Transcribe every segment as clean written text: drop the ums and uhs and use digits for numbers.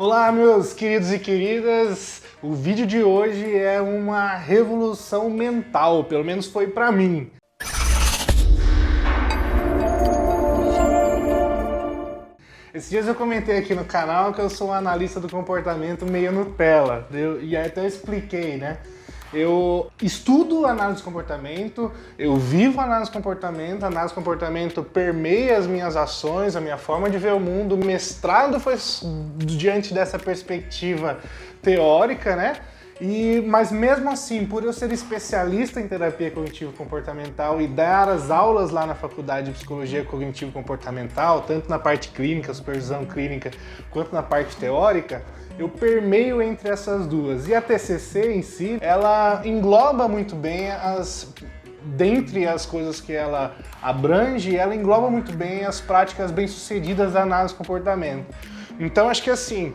Olá, meus queridos e queridas. O vídeo de hoje é uma revolução mental, pelo menos foi pra mim. Esses dias eu comentei aqui no canal que eu sou um analista do comportamento meio Nutella, e aí até eu expliquei, né? Eu estudo análise de comportamento, eu vivo análise de comportamento permeia as minhas ações, a minha forma de ver o mundo. O mestrado foi diante dessa perspectiva teórica, né? Mas mesmo assim, por eu ser especialista em terapia cognitivo-comportamental e dar as aulas lá na faculdade de psicologia cognitivo-comportamental, tanto na parte clínica, supervisão clínica, quanto na parte teórica, eu permeio entre essas duas. E a TCC em si, ela engloba muito bem dentre as coisas que ela abrange, ela engloba muito bem as práticas bem-sucedidas da análise de comportamento. Então, acho que assim,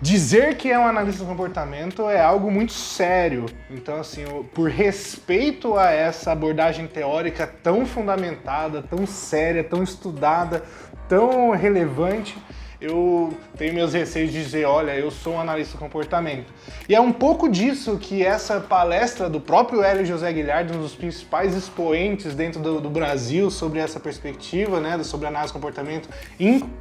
dizer que é um analista do comportamento é algo muito sério. Então, assim, por respeito a essa abordagem teórica tão fundamentada, tão séria, tão estudada, tão relevante, eu tenho meus receios de dizer, olha, eu sou um analista do comportamento. E é um pouco disso que essa palestra do próprio Hélio José Guilhardi, um dos principais expoentes dentro do Brasil sobre essa perspectiva, né, sobre análise de comportamento,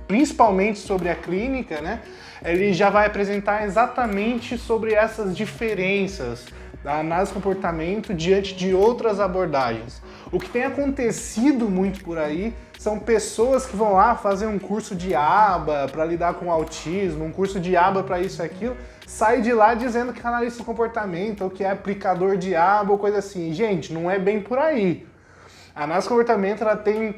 principalmente sobre a clínica, né, ele já vai apresentar exatamente sobre essas diferenças da análise de comportamento diante de outras abordagens. O que tem acontecido muito por aí são pessoas que vão lá fazer um curso de aba para lidar com autismo, um curso de aba para isso e aquilo, sai de lá dizendo que é analista de comportamento ou que é aplicador de aba ou coisa assim. Gente, não é bem por aí. A análise de comportamento ela tem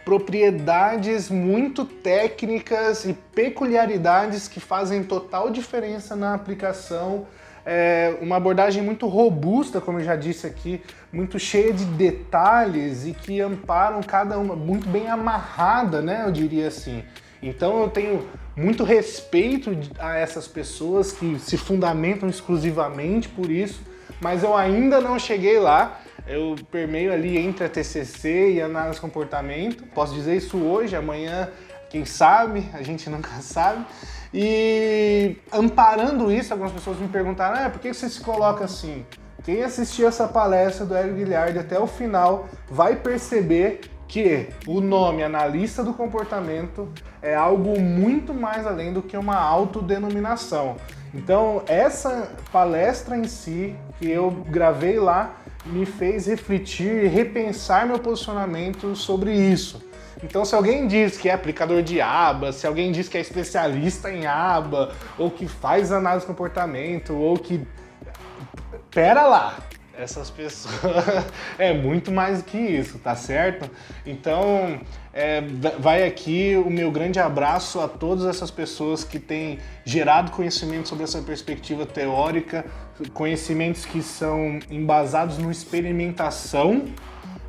propriedades muito técnicas e peculiaridades que fazem total diferença na aplicação. É uma abordagem muito robusta, como eu já disse aqui, muito cheia de detalhes e que amparam cada uma, muito bem amarrada, né, eu diria assim. Então eu tenho muito respeito a essas pessoas que se fundamentam exclusivamente por isso, mas eu ainda não cheguei lá. Eu permeio ali entre a TCC e a análise de comportamento. Posso dizer isso hoje, amanhã, quem sabe, a gente nunca sabe. E amparando isso, algumas pessoas me perguntaram, por que você se coloca assim? Quem assistir essa palestra do Hélio Guilhardi até o final vai perceber que o nome analista do comportamento é algo muito mais além do que uma autodenominação. Então, essa palestra em si, que eu gravei lá, me fez refletir e repensar meu posicionamento sobre isso. Então, se alguém diz que é aplicador de aba, se alguém diz que é especialista em aba, ou que faz análise de comportamento, ou que... Pera lá! Essas pessoas é muito mais do que isso, tá certo? Então, vai aqui o meu grande abraço a todas essas pessoas que têm gerado conhecimento sobre essa perspectiva teórica, conhecimentos que são embasados na experimentação,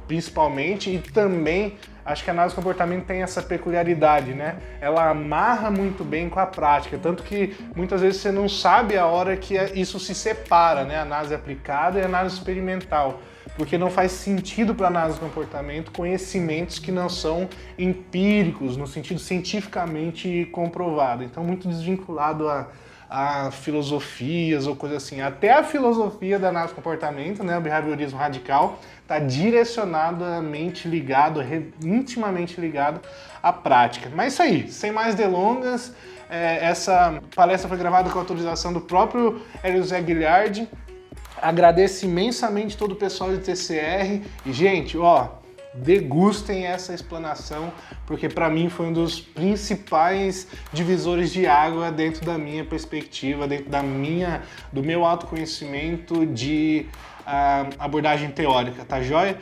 principalmente, e também acho que a análise de comportamento tem essa peculiaridade, né? Ela amarra muito bem com a prática, tanto que muitas vezes você não sabe a hora que isso se separa, né? A análise aplicada e a análise experimental, porque não faz sentido para a análise de comportamento conhecimentos que não são empíricos, no sentido cientificamente comprovado. Então, muito desvinculado a filosofias ou coisa assim. Até a filosofia da análise de comportamento, né, o behaviorismo radical, está direcionadamente ligado, intimamente ligado à prática. Mas isso aí, sem mais delongas, essa palestra foi gravada com a autorização do próprio Hélio José Guilhardi. Agradeço imensamente todo o pessoal de TCR e, gente, degustem essa explanação, porque para mim foi um dos principais divisores de água dentro da minha perspectiva, dentro do meu autoconhecimento de abordagem teórica, tá joia?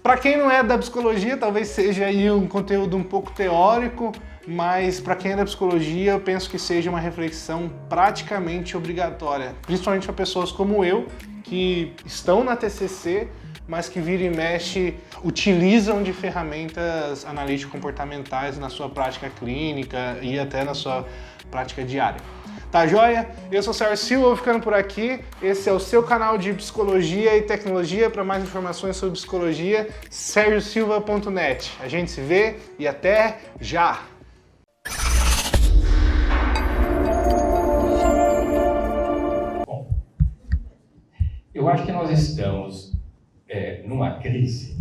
Para quem não é da psicologia, talvez seja aí um conteúdo um pouco teórico, mas para quem é da psicologia, eu penso que seja uma reflexão praticamente obrigatória, principalmente para pessoas como eu, que estão na TCC, mas que vira e mexe utilizam de ferramentas analítico-comportamentais na sua prática clínica e até na sua prática diária. Tá joia? Eu sou o Sérgio Silva, vou ficando por aqui. Esse é o seu canal de psicologia e tecnologia. Para mais informações sobre psicologia, sergiosilva.net. A gente se vê e até já! acho que nós estamos numa crise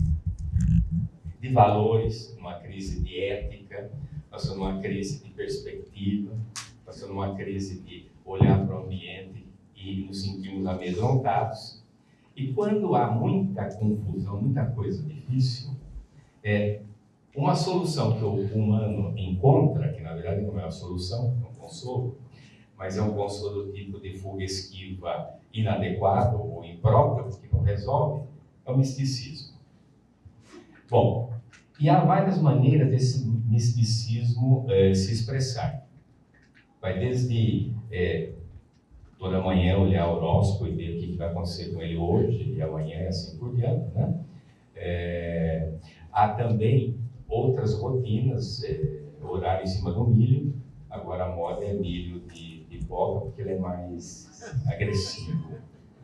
de valores, numa crise de ética, nós estamos numa crise de perspectiva, nós estamos numa crise de olhar para o ambiente e nos sentirmos amedrontados. E quando há muita confusão, muita coisa difícil, uma solução que o humano encontra, que na verdade não é uma solução, é um consolo, mas é um consolo tipo de fuga esquiva inadequado ou impróprio, que não resolve, é o misticismo. Bom, e há várias maneiras desse misticismo se expressar. Vai desde toda manhã olhar o horóscopo e ver o que vai acontecer com ele hoje e amanhã e assim por diante, né? Há também outras rotinas, horário em cima do milho. Agora a moda é milho de boca, porque ele é mais agressivo,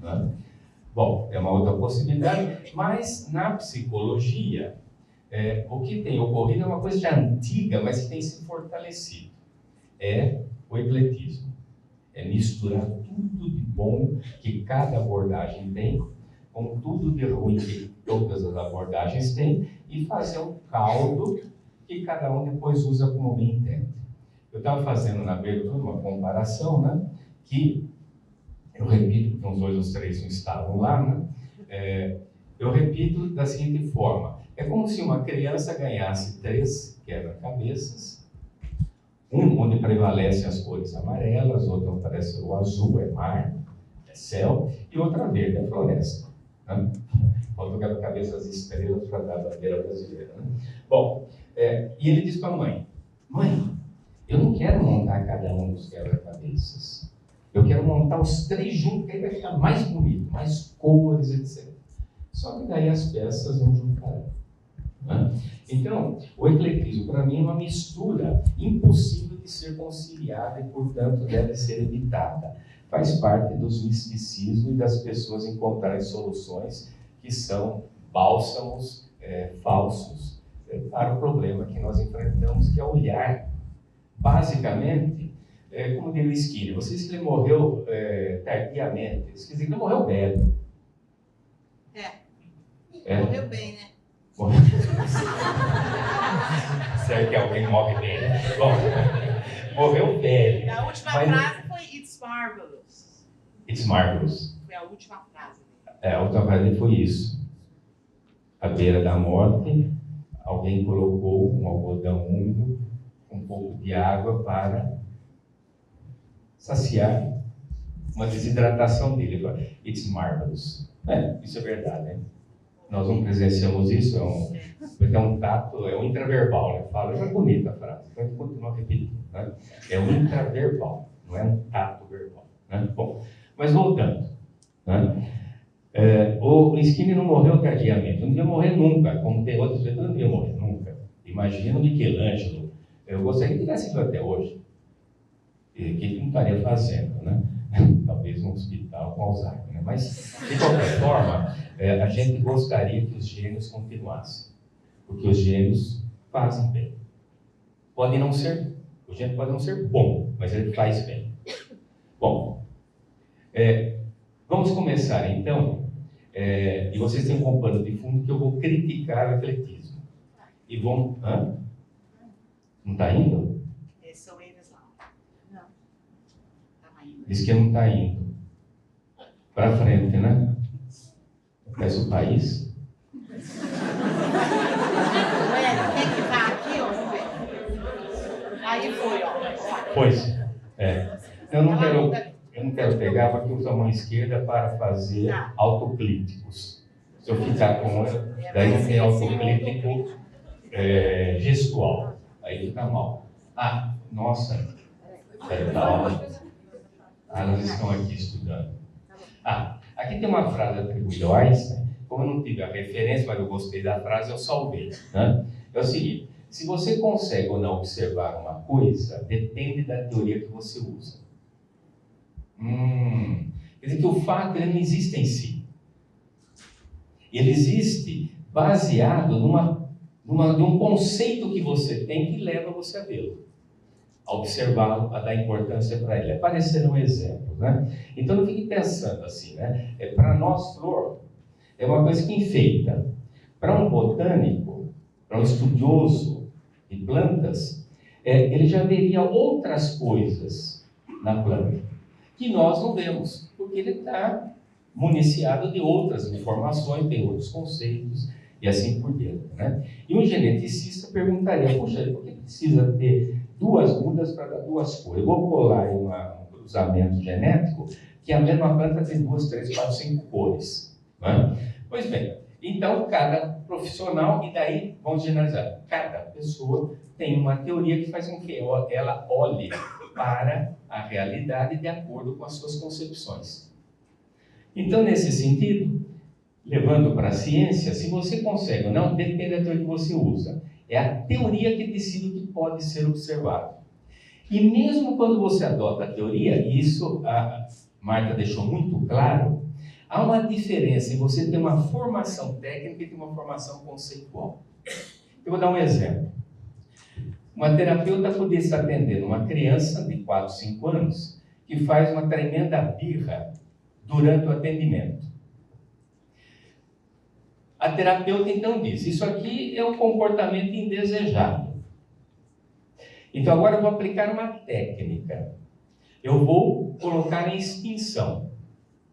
né? Bom, é uma outra possibilidade, mas na psicologia, o que tem ocorrido é uma coisa já antiga, mas que tem se fortalecido. É o ecletismo. É misturar tudo de bom que cada abordagem tem, com tudo de ruim que todas as abordagens têm, e fazer um caldo que cada um depois usa como bem entende. Eu estava fazendo na abertura uma comparação, né, que eu repito, porque uns 2 ou 3 não estavam lá, né? Eu repito da seguinte forma: é como se uma criança ganhasse 3 quebra-cabeças, um onde prevalecem as cores amarelas, outro aparece o azul, é mar, é céu, e outra verde, é floresta, né? Falta o quebra-cabeça as estrelas para dar a bandeira brasileira, né? Bom, e ele diz para a mãe: mãe, eu não quero montar cada um dos quebra-cabeças. Eu quero montar os 3 juntos, que aí vai ficar mais bonito, mais cores, etc. Só que daí as peças não juntarão, né? Então, o ecletismo, para mim, é uma mistura impossível de ser conciliada e, portanto, deve ser evitada. Faz parte dos misticismos e das pessoas encontrarem soluções que são bálsamos falsos para o problema que nós enfrentamos, que é olhar. Basicamente, como diz o Skinner, você disse que ele morreu tardiamente, quer dizer que ele morreu velho. Morreu bem, né? Será que alguém morre bem? Bom, morreu velho. A última frase foi It's marvelous. It's marvelous. Foi a última frase. A última frase foi isso. À beira da morte, alguém colocou um algodão úmido, um pouco de água para saciar uma desidratação dele. It's marvelous. Isso é verdade, né? Nós não presenciamos isso, é um tato, é um intraverbal, né? Fala, é bonita a frase, então a gente continua repetindo, né? É um intraverbal, não é um tato verbal, né? Bom, mas voltando, né? O Skinner não morreu tardiamente, não devia morrer nunca, como tem outros que não devia morrer nunca. Imagina o Michelangelo, eu gostaria que tivesse ido até hoje, que ele não estaria fazendo, né? Talvez no hospital com Alzheimer, né? Mas, de qualquer forma, a gente gostaria que os gênios continuassem, porque os gênios fazem bem. Pode não ser, o gênio pode não ser bom, mas ele faz bem. Bom, vamos começar então, e vocês têm um pano de fundo que eu vou criticar o ecletismo. E vão... Não está indo? São eles lá. Não. Estava indo. Diz que não está indo. Para frente, né? Peço o país. Quer que vá aqui, ó? Aí foi, ó. Pois. Eu não quero pegar, porque uso a mão esquerda para fazer autocríticos. Se eu ficar com ela, daí não tem autocrítico gestual. Aí fica mal. Nossa. Elas estão aqui estudando. Aqui tem uma frase atribuída ao Einstein. Como eu não tive a referência, mas eu gostei da frase, eu salvei, né? É o seguinte: se você consegue ou não observar uma coisa, depende da teoria que você usa. Quer dizer que o fato ele não existe em si. Ele existe baseado de um conceito que você tem que leva você a vê-lo. a observá-lo, a dar importância para ele. Apareceram exemplos, né? Então não fique pensando assim, né? Para nós, flor é uma coisa que enfeita. Para um botânico, para um estudioso de plantas, ele já veria outras coisas na planta que nós não vemos, porque ele está municiado de outras informações, tem outros conceitos e assim por diante, né? E um geneticista perguntaria, poxa, por que precisa ter duas mudas para dar duas cores? Eu vou colar em um cruzamento genético que a mesma planta tem 2, 3, 4, 5 cores, né? Pois bem, então cada profissional, e daí vamos generalizar, cada pessoa tem uma teoria que faz com que ela olhe para a realidade de acordo com as suas concepções. Então, nesse sentido, levando para a ciência, se você consegue ou não, depende da teoria que você usa. É a teoria que decide o que pode ser observado. E mesmo quando você adota a teoria, e isso a Marta deixou muito claro, há uma diferença em você ter uma formação técnica e ter uma formação conceitual. Eu vou dar um exemplo. Uma terapeuta poderia estar atendendo uma criança de 4, 5 anos que faz uma tremenda birra durante o atendimento. A terapeuta então diz, isso aqui é um comportamento indesejado. Então agora eu vou aplicar uma técnica. Eu vou colocar em extinção.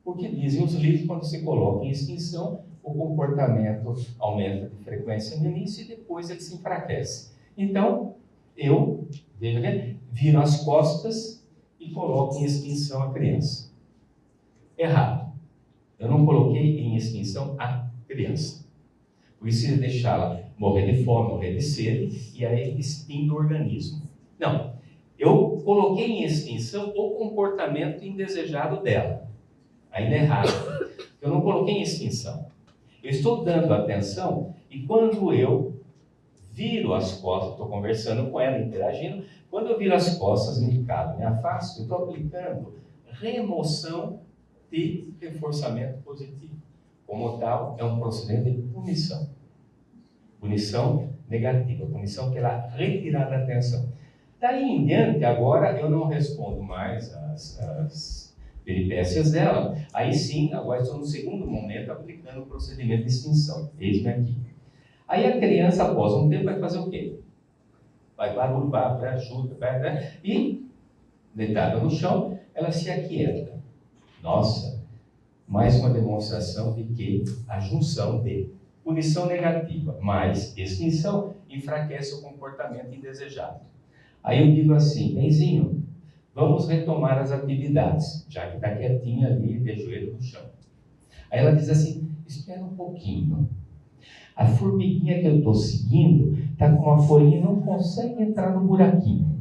Porque dizem os livros, quando se coloca em extinção, o comportamento aumenta de frequência no início e depois ele se enfraquece. Então, eu viro as costas e coloco em extinção a criança. Errado. Eu não coloquei em extinção a criança. Por isso, ia deixá-la morrer de fome, morrer de sede, e aí extingue o organismo. Não. Eu coloquei em extinção o comportamento indesejado dela. Ainda é errado. Eu não coloquei em extinção. Eu estou dando atenção, e quando eu viro as costas, estou conversando com ela, interagindo, quando eu viro as costas, me calo, me afasto, eu estou aplicando remoção de reforçamento positivo. Como tal, é um procedimento de punição. Punição negativa, punição pela retirada da atenção. Daí em diante, agora eu não respondo mais as peripécias dela. Aí sim, agora estou no segundo momento aplicando o procedimento de extinção. Eis-me aqui. Aí a criança, após um tempo, vai fazer o quê? Vai barulhar para ajuda, e, deitada no chão, ela se aquieta. Nossa, mais uma demonstração de que a junção de punição negativa mais extinção enfraquece o comportamento indesejado. Aí eu digo assim, benzinho, vamos retomar as atividades, já que está quietinha ali, de joelho no chão. Aí ela diz assim, espera um pouquinho. A formiguinha que eu estou seguindo está com uma folhinha e não consegue entrar no buraquinho.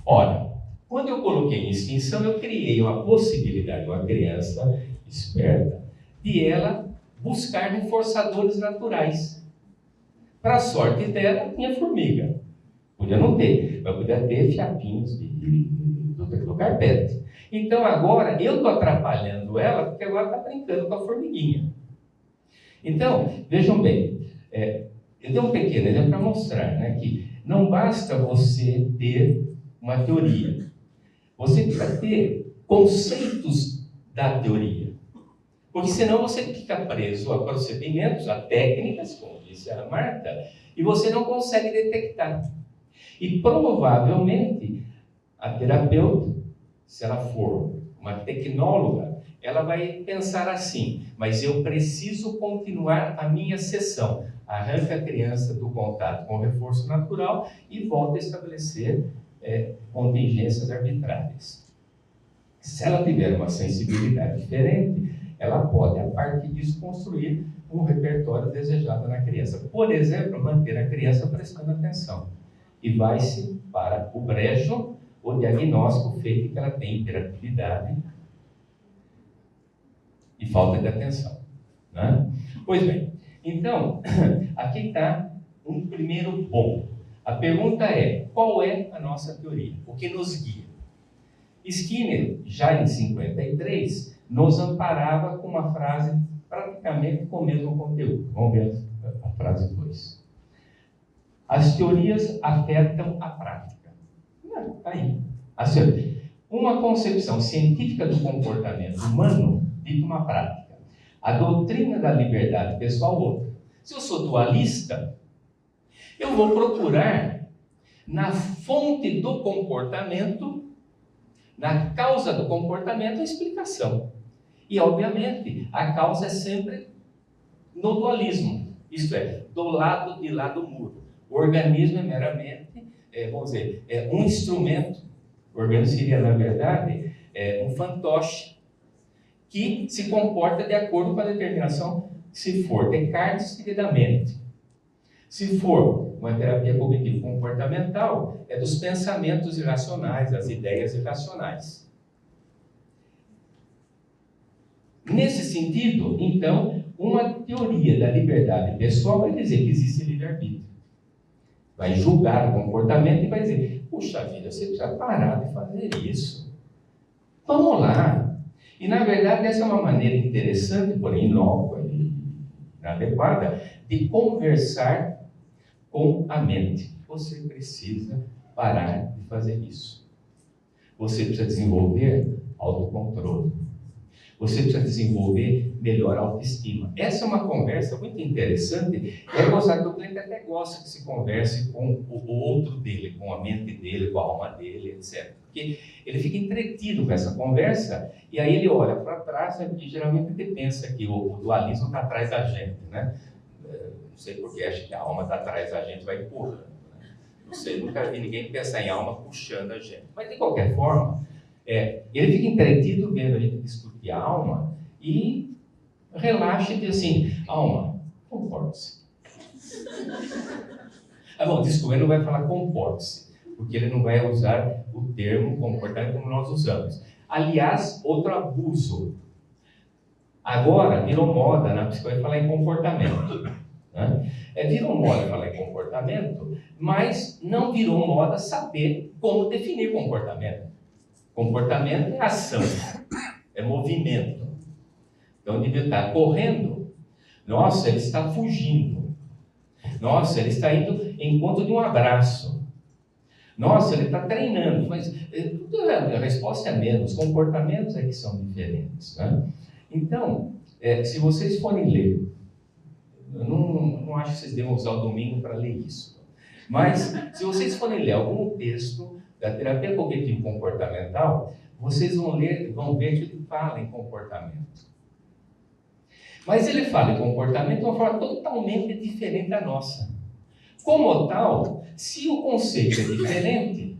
Ora, quando eu coloquei em extinção, eu criei uma possibilidade, uma criança esperta, de ela buscar reforçadores naturais. Para a sorte dela, tinha formiga. Podia não ter, mas podia ter fiapinhos do carpete. Então agora eu estou atrapalhando ela, porque agora está brincando com a formiguinha. Então, vejam bem, eu dei um pequeno exemplo para mostrar, né, que não basta você ter uma teoria. Você precisa ter conceitos da teoria. Porque senão você fica preso a procedimentos, a técnicas, como disse a Marta, e você não consegue detectar. E provavelmente a terapeuta, se ela for uma tecnóloga, ela vai pensar assim, mas eu preciso continuar a minha sessão. Arranca a criança do contato com o reforço natural e volta a estabelecer contingências arbitrárias. Se ela tiver uma sensibilidade diferente, ela pode, a partir disso, construir um repertório desejado na criança. Por exemplo, manter a criança prestando atenção. E vai-se para o brejo, o diagnóstico feito que ela tem hiperatividade e falta de atenção. Né? Pois bem, então, aqui está um primeiro ponto. A pergunta é, qual é a nossa teoria? O que nos guia? Skinner, já em 53, nos amparava com uma frase praticamente com o mesmo conteúdo. Vamos ver a frase 2. As teorias afetam a prática. Está aí. Uma concepção científica do comportamento humano dita uma prática. A doutrina da liberdade pessoal, outra. Se eu sou dualista, eu vou procurar na fonte do comportamento, na causa do comportamento, a explicação. E, obviamente, a causa é sempre no dualismo. Isto é, do lado de lá do muro. O organismo é meramente, vamos dizer, um instrumento. O organismo seria, na verdade, um fantoche que se comporta de acordo com a determinação, se for Descartes, da mente. Se for uma terapia cognitivo-comportamental, é dos pensamentos irracionais, das ideias irracionais. Nesse sentido, então, uma teoria da liberdade pessoal vai dizer que existe livre-arbítrio. Vai julgar o comportamento e vai dizer, puxa vida, você precisa parar de fazer isso. Vamos lá. E, na verdade, essa é uma maneira interessante, porém inócua e inadequada, de conversar com a mente. Você precisa parar de fazer isso. Você precisa desenvolver autocontrole. Você precisa desenvolver melhor autoestima. Essa é uma conversa muito interessante. É gostar que o cliente até gosta que se converse com o outro dele, com a mente dele, com a alma dele, etc. Porque ele fica entretido com essa conversa e aí ele olha para trás, porque geralmente ele pensa que o dualismo está atrás da gente, né? Não sei porque acha que a alma está atrás da gente, vai empurrando. Né? Não sei, nunca vi ninguém pensar em alma puxando a gente. Mas de qualquer forma, ele fica entretido vendo a gente discutir a alma e relaxa e diz assim, alma, comporte-se. Bom, desculpa, ele não vai falar comporte-se, porque ele não vai usar o termo comportamento como nós usamos. Aliás, outro abuso. Agora, virou moda na psicologia falar em comportamento. Né? Virou moda falar em comportamento, mas não virou moda saber como definir comportamento. Comportamento é ação, é movimento. Então, ele devia estar correndo. Nossa, ele está fugindo. Nossa, ele está indo em encontro de um abraço. Nossa, ele está treinando. Mas a resposta é menos. Os comportamentos é que são diferentes. Né? Então, se vocês forem ler, eu não acho que vocês devam usar o domingo para ler isso. Mas, se vocês forem ler algum texto da terapia cognitivo-comportamental, vocês vão ver que ele fala em comportamento. Mas ele fala em comportamento de uma forma totalmente diferente da nossa. Como tal, se o conceito é diferente,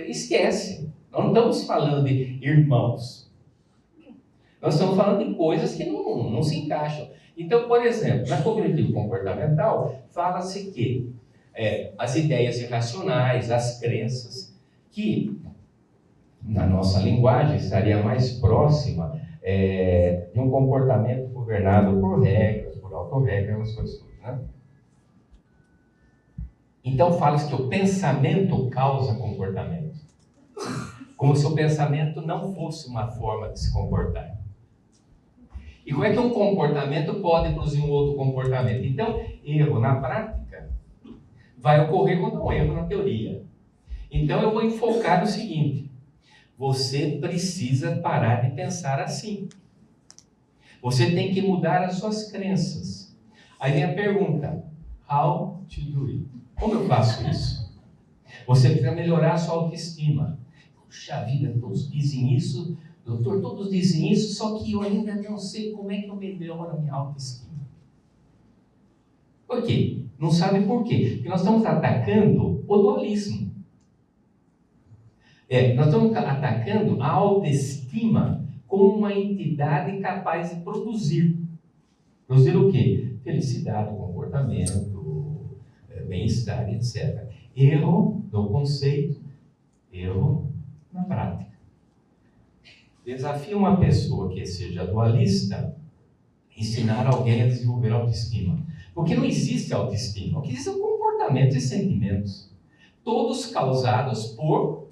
esquece. Nós não estamos falando de irmãos. Nós estamos falando de coisas que não se encaixam. Então, por exemplo, na cognitivo-comportamental, fala-se que as ideias irracionais, as crenças, que na nossa linguagem estaria mais próxima de um comportamento governado por regras, por autorregras, as coisas todas, né? Então fala-se que o pensamento causa comportamento, como se o pensamento não fosse uma forma de se comportar. E como é que um comportamento pode produzir um outro comportamento? Então, erro na prática vai ocorrer quando há um erro na teoria. Então eu vou enfocar no seguinte: você precisa parar de pensar assim. Você tem que mudar as suas crenças. Aí vem a pergunta: how to do it? Como eu faço isso? Você precisa melhorar a sua autoestima. Puxa vida, todos dizem isso, doutor, todos dizem isso, só que eu ainda não sei como é que eu melhoro a minha autoestima. Por quê? Não sabe por quê? Porque nós estamos atacando o dualismo. Nós estamos atacando a autoestima como uma entidade capaz de produzir. Produzir o quê? Felicidade, comportamento, bem-estar, etc. Erro no conceito, erro na prática. Desafio uma pessoa que seja dualista, ensinar alguém a desenvolver autoestima. Porque não existe autoestima. O que existe é um comportamento e sentimentos, todos causados por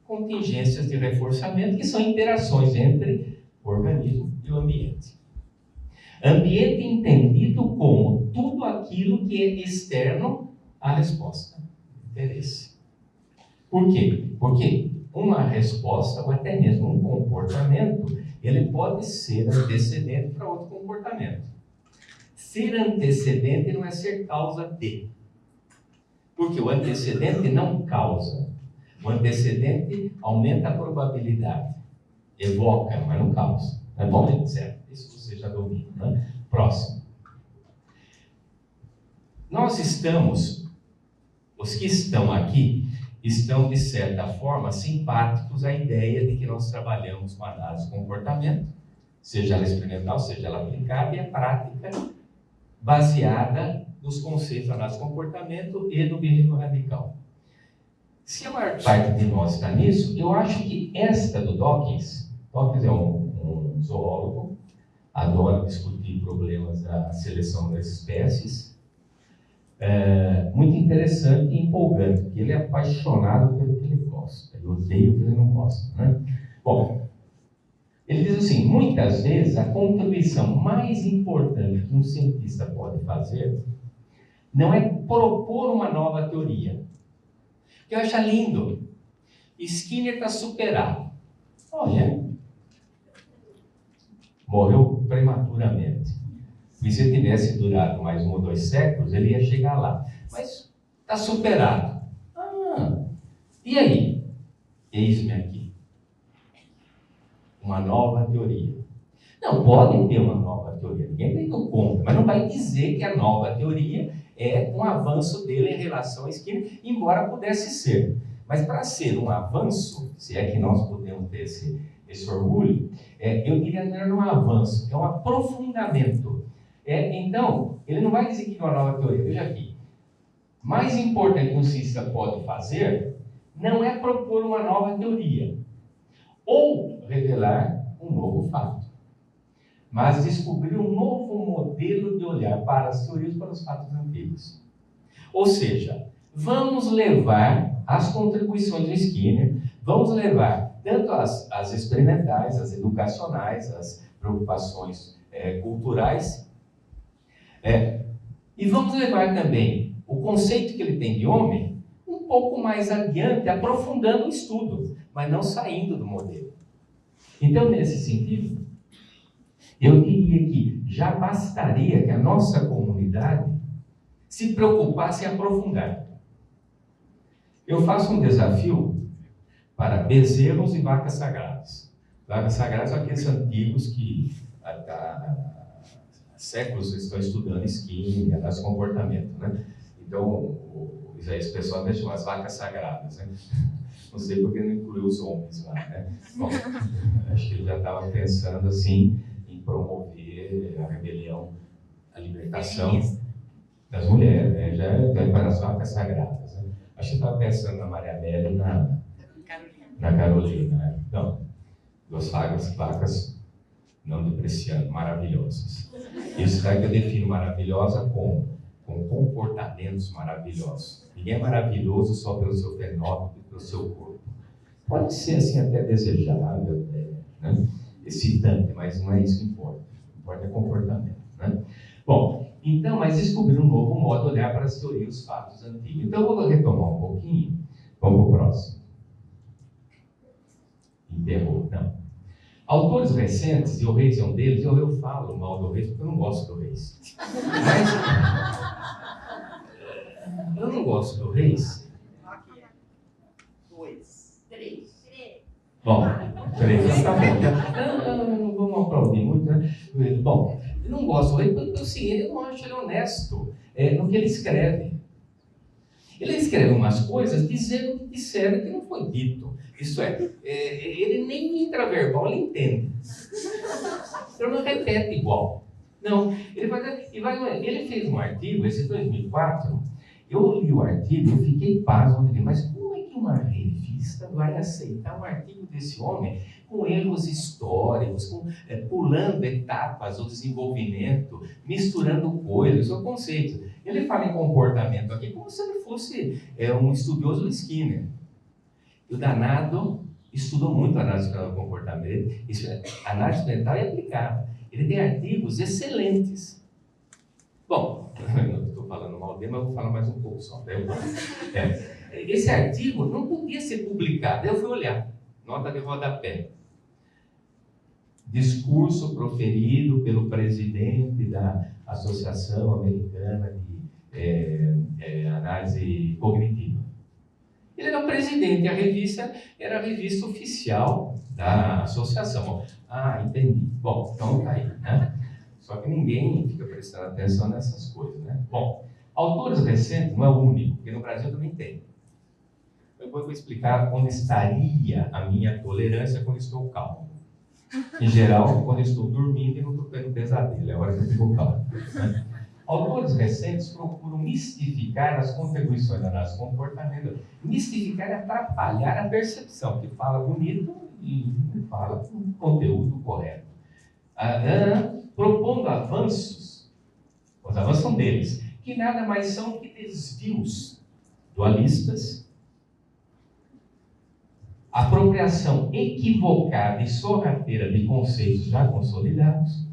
contingências de reforçamento, que são interações entre o organismo e o ambiente. Ambiente entendido como tudo aquilo que é externo à resposta. Interesse. Por quê? Porque uma resposta, ou até mesmo um comportamento, ele pode ser antecedente para outro comportamento. Ser antecedente não é ser causa de. Porque o antecedente não causa. O antecedente aumenta a probabilidade. Evoca, mas não causa. É bom, certo? Isso você já domina, né? Próximo. Nós estamos, os que estão aqui, estão de certa forma simpáticos à ideia de que nós trabalhamos com análise de comportamento, seja ela experimental, seja ela aplicada, e a prática baseada nos conceitos da análise de comportamento e do behaviorismo radical. Se a maior parte de nós está nisso, eu acho que esta do Dawkins é um zoólogo, adora discutir problemas da seleção das espécies, muito interessante e empolgante, porque ele é apaixonado pelo que ele gosta, e odeia o que ele não gosta, né? Bom, ele diz assim, muitas vezes a contribuição mais importante que um cientista pode fazer não é propor uma nova teoria. Que eu acho lindo. Skinner está superado. Olha, morreu prematuramente. E se tivesse durado mais 1 ou 2 séculos, ele ia chegar lá. Mas está superado. E aí? Eis-me aqui. Uma nova teoria. Não, pode ter uma nova teoria. Ninguém tem contra, mas não vai dizer que a nova teoria é um avanço dele em relação a Skinner, embora pudesse ser. Mas para ser um avanço, se é que nós podemos ter esse orgulho, eu diria que não é um avanço, é um aprofundamento. Então, ele não vai dizer que é uma nova teoria. Veja aqui. Mais importante que um cientista pode fazer não é propor uma nova teoria ou revelar um novo fato, mas descobrir um novo modelo de olhar para as teorias e para os fatos antigos. Ou seja, vamos levar as contribuições de Skinner, vamos levar tanto as experimentais, as educacionais, as preocupações culturais, e vamos levar também o conceito que ele tem de homem um pouco mais adiante, aprofundando o estudo, mas não saindo do modelo. Então, nesse sentido, eu diria que já bastaria que a nossa comunidade se preocupasse em aprofundar. Eu faço um desafio para bezerros e vacas sagradas. Vacas sagradas são aqueles antigos que há séculos estão estudando Skinner, análise de comportamento, né? Então, esse pessoal vai chamar as vacas sagradas, né? Não sei porque não incluiu os homens lá, né? Bom, acho que ele já estava pensando assim em promover a rebelião, a libertação das mulheres, né? Já é para as vacas sagradas, né? Acho que estava pensando na Maria Amélia e na Carolina, né? Então, duas vacas não depreciando, maravilhosas. Isso daí que eu defino maravilhosa com comportamentos maravilhosos. Ninguém é maravilhoso só pelo seu fenótipo e pelo seu corpo. Pode ser assim até desejável, né? Excitante, mas não é isso que importa. O que importa é comportamento, né? Bom, então, mas descobrir um novo modo de olhar para as teorias e os fatos antigos. Então, eu vou retomar um pouquinho. Vamos para o próximo. Enterrou, não. Autores recentes, e o Reis é um deles, eu falo mal do Reis porque eu não gosto do Reis. Mas eu não gosto do Reis. Aqui é 2, 3. Bom, 3, tá bom. Não vamos aplaudir muito, né? Bom, eu não gosto do Reis porque o seguinte, eu não acho ele honesto no que ele escreve. Ele escreve umas coisas dizendo que disseram que não foi dito. Isso ele nem intraverbal ele entende. Então não repete igual. Não, ele fez um artigo, esse 2004, eu li o artigo, eu fiquei pasmo, mas como é que uma revista vai aceitar um artigo desse homem com erros históricos, pulando etapas do desenvolvimento, misturando coisas, o conceito. Ele fala em comportamento aqui como se ele fosse um estudioso do Skinner. O danado estudou muito a análise do comportamento, análise mental e aplicada. Ele tem artigos excelentes. Bom, eu estou falando mal dele, mas eu vou falar mais um pouco só. Esse artigo não podia ser publicado. Eu fui olhar, nota de rodapé. Discurso proferido pelo presidente da Associação Americana de Análise Cognitiva. Ele era o presidente, a revista era a revista oficial da associação. Ah, entendi. Bom, então tá aí, né? Só que ninguém fica prestando atenção nessas coisas, né? Bom, autores recentes não é o único, porque no Brasil também tem. Eu vou explicar onde estaria a minha tolerância quando estou calmo. Em geral, quando estou dormindo e não estou tendo pesadelo, é hora que eu fico calmo. Né? Autores recentes procuram mistificar as contribuições da análise do comportamento. Mistificar é atrapalhar a percepção, que fala bonito e fala com conteúdo correto. Propondo avanços, os avanços são deles, que nada mais são que desvios dualistas, apropriação equivocada e sorrateira de conceitos já consolidados,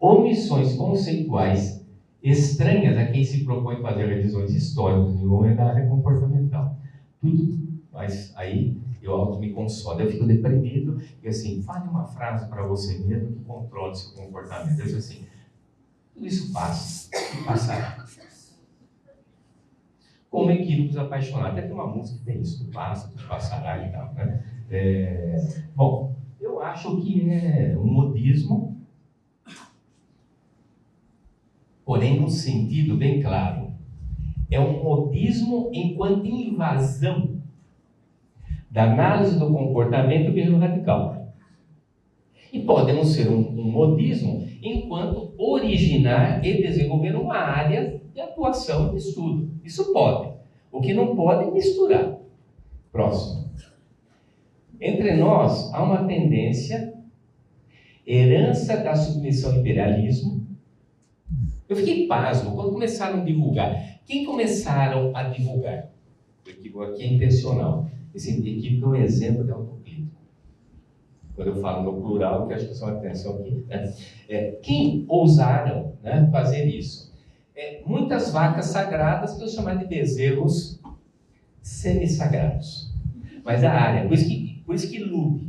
omissões conceituais estranhas a quem se propõe fazer revisões históricas do desenvolvimento da área comportamental. Tudo, mas aí eu auto me consolo, eu fico deprimido e assim, fale uma frase para você mesmo que controle seu comportamento. Eu digo assim, tudo isso passa, e passará. Como equívocos apaixonados. Até tem uma música que tem isso, tudo passa, tudo passará e tal, né? Bom, eu acho que é um modismo, porém num sentido bem claro. É um modismo enquanto invasão da análise do comportamento bioradical. E pode não ser um modismo enquanto originar e desenvolver uma área de atuação e de estudo. Isso pode. O que não pode é misturar. Próximo. Entre nós há uma tendência, herança da submissão ao imperialismo. Eu fiquei pasmo quando começaram a divulgar. Quem começaram a divulgar? O equívoco aqui é intencional. Esse equívoco é um exemplo de autocrítico. Quando eu falo no plural, que acho que chama atenção aqui. Né? Quem ousaram, né, fazer isso? Muitas vacas sagradas que eu chamo de bezerros semi-sagrados. Mas a área, por isso que ilude.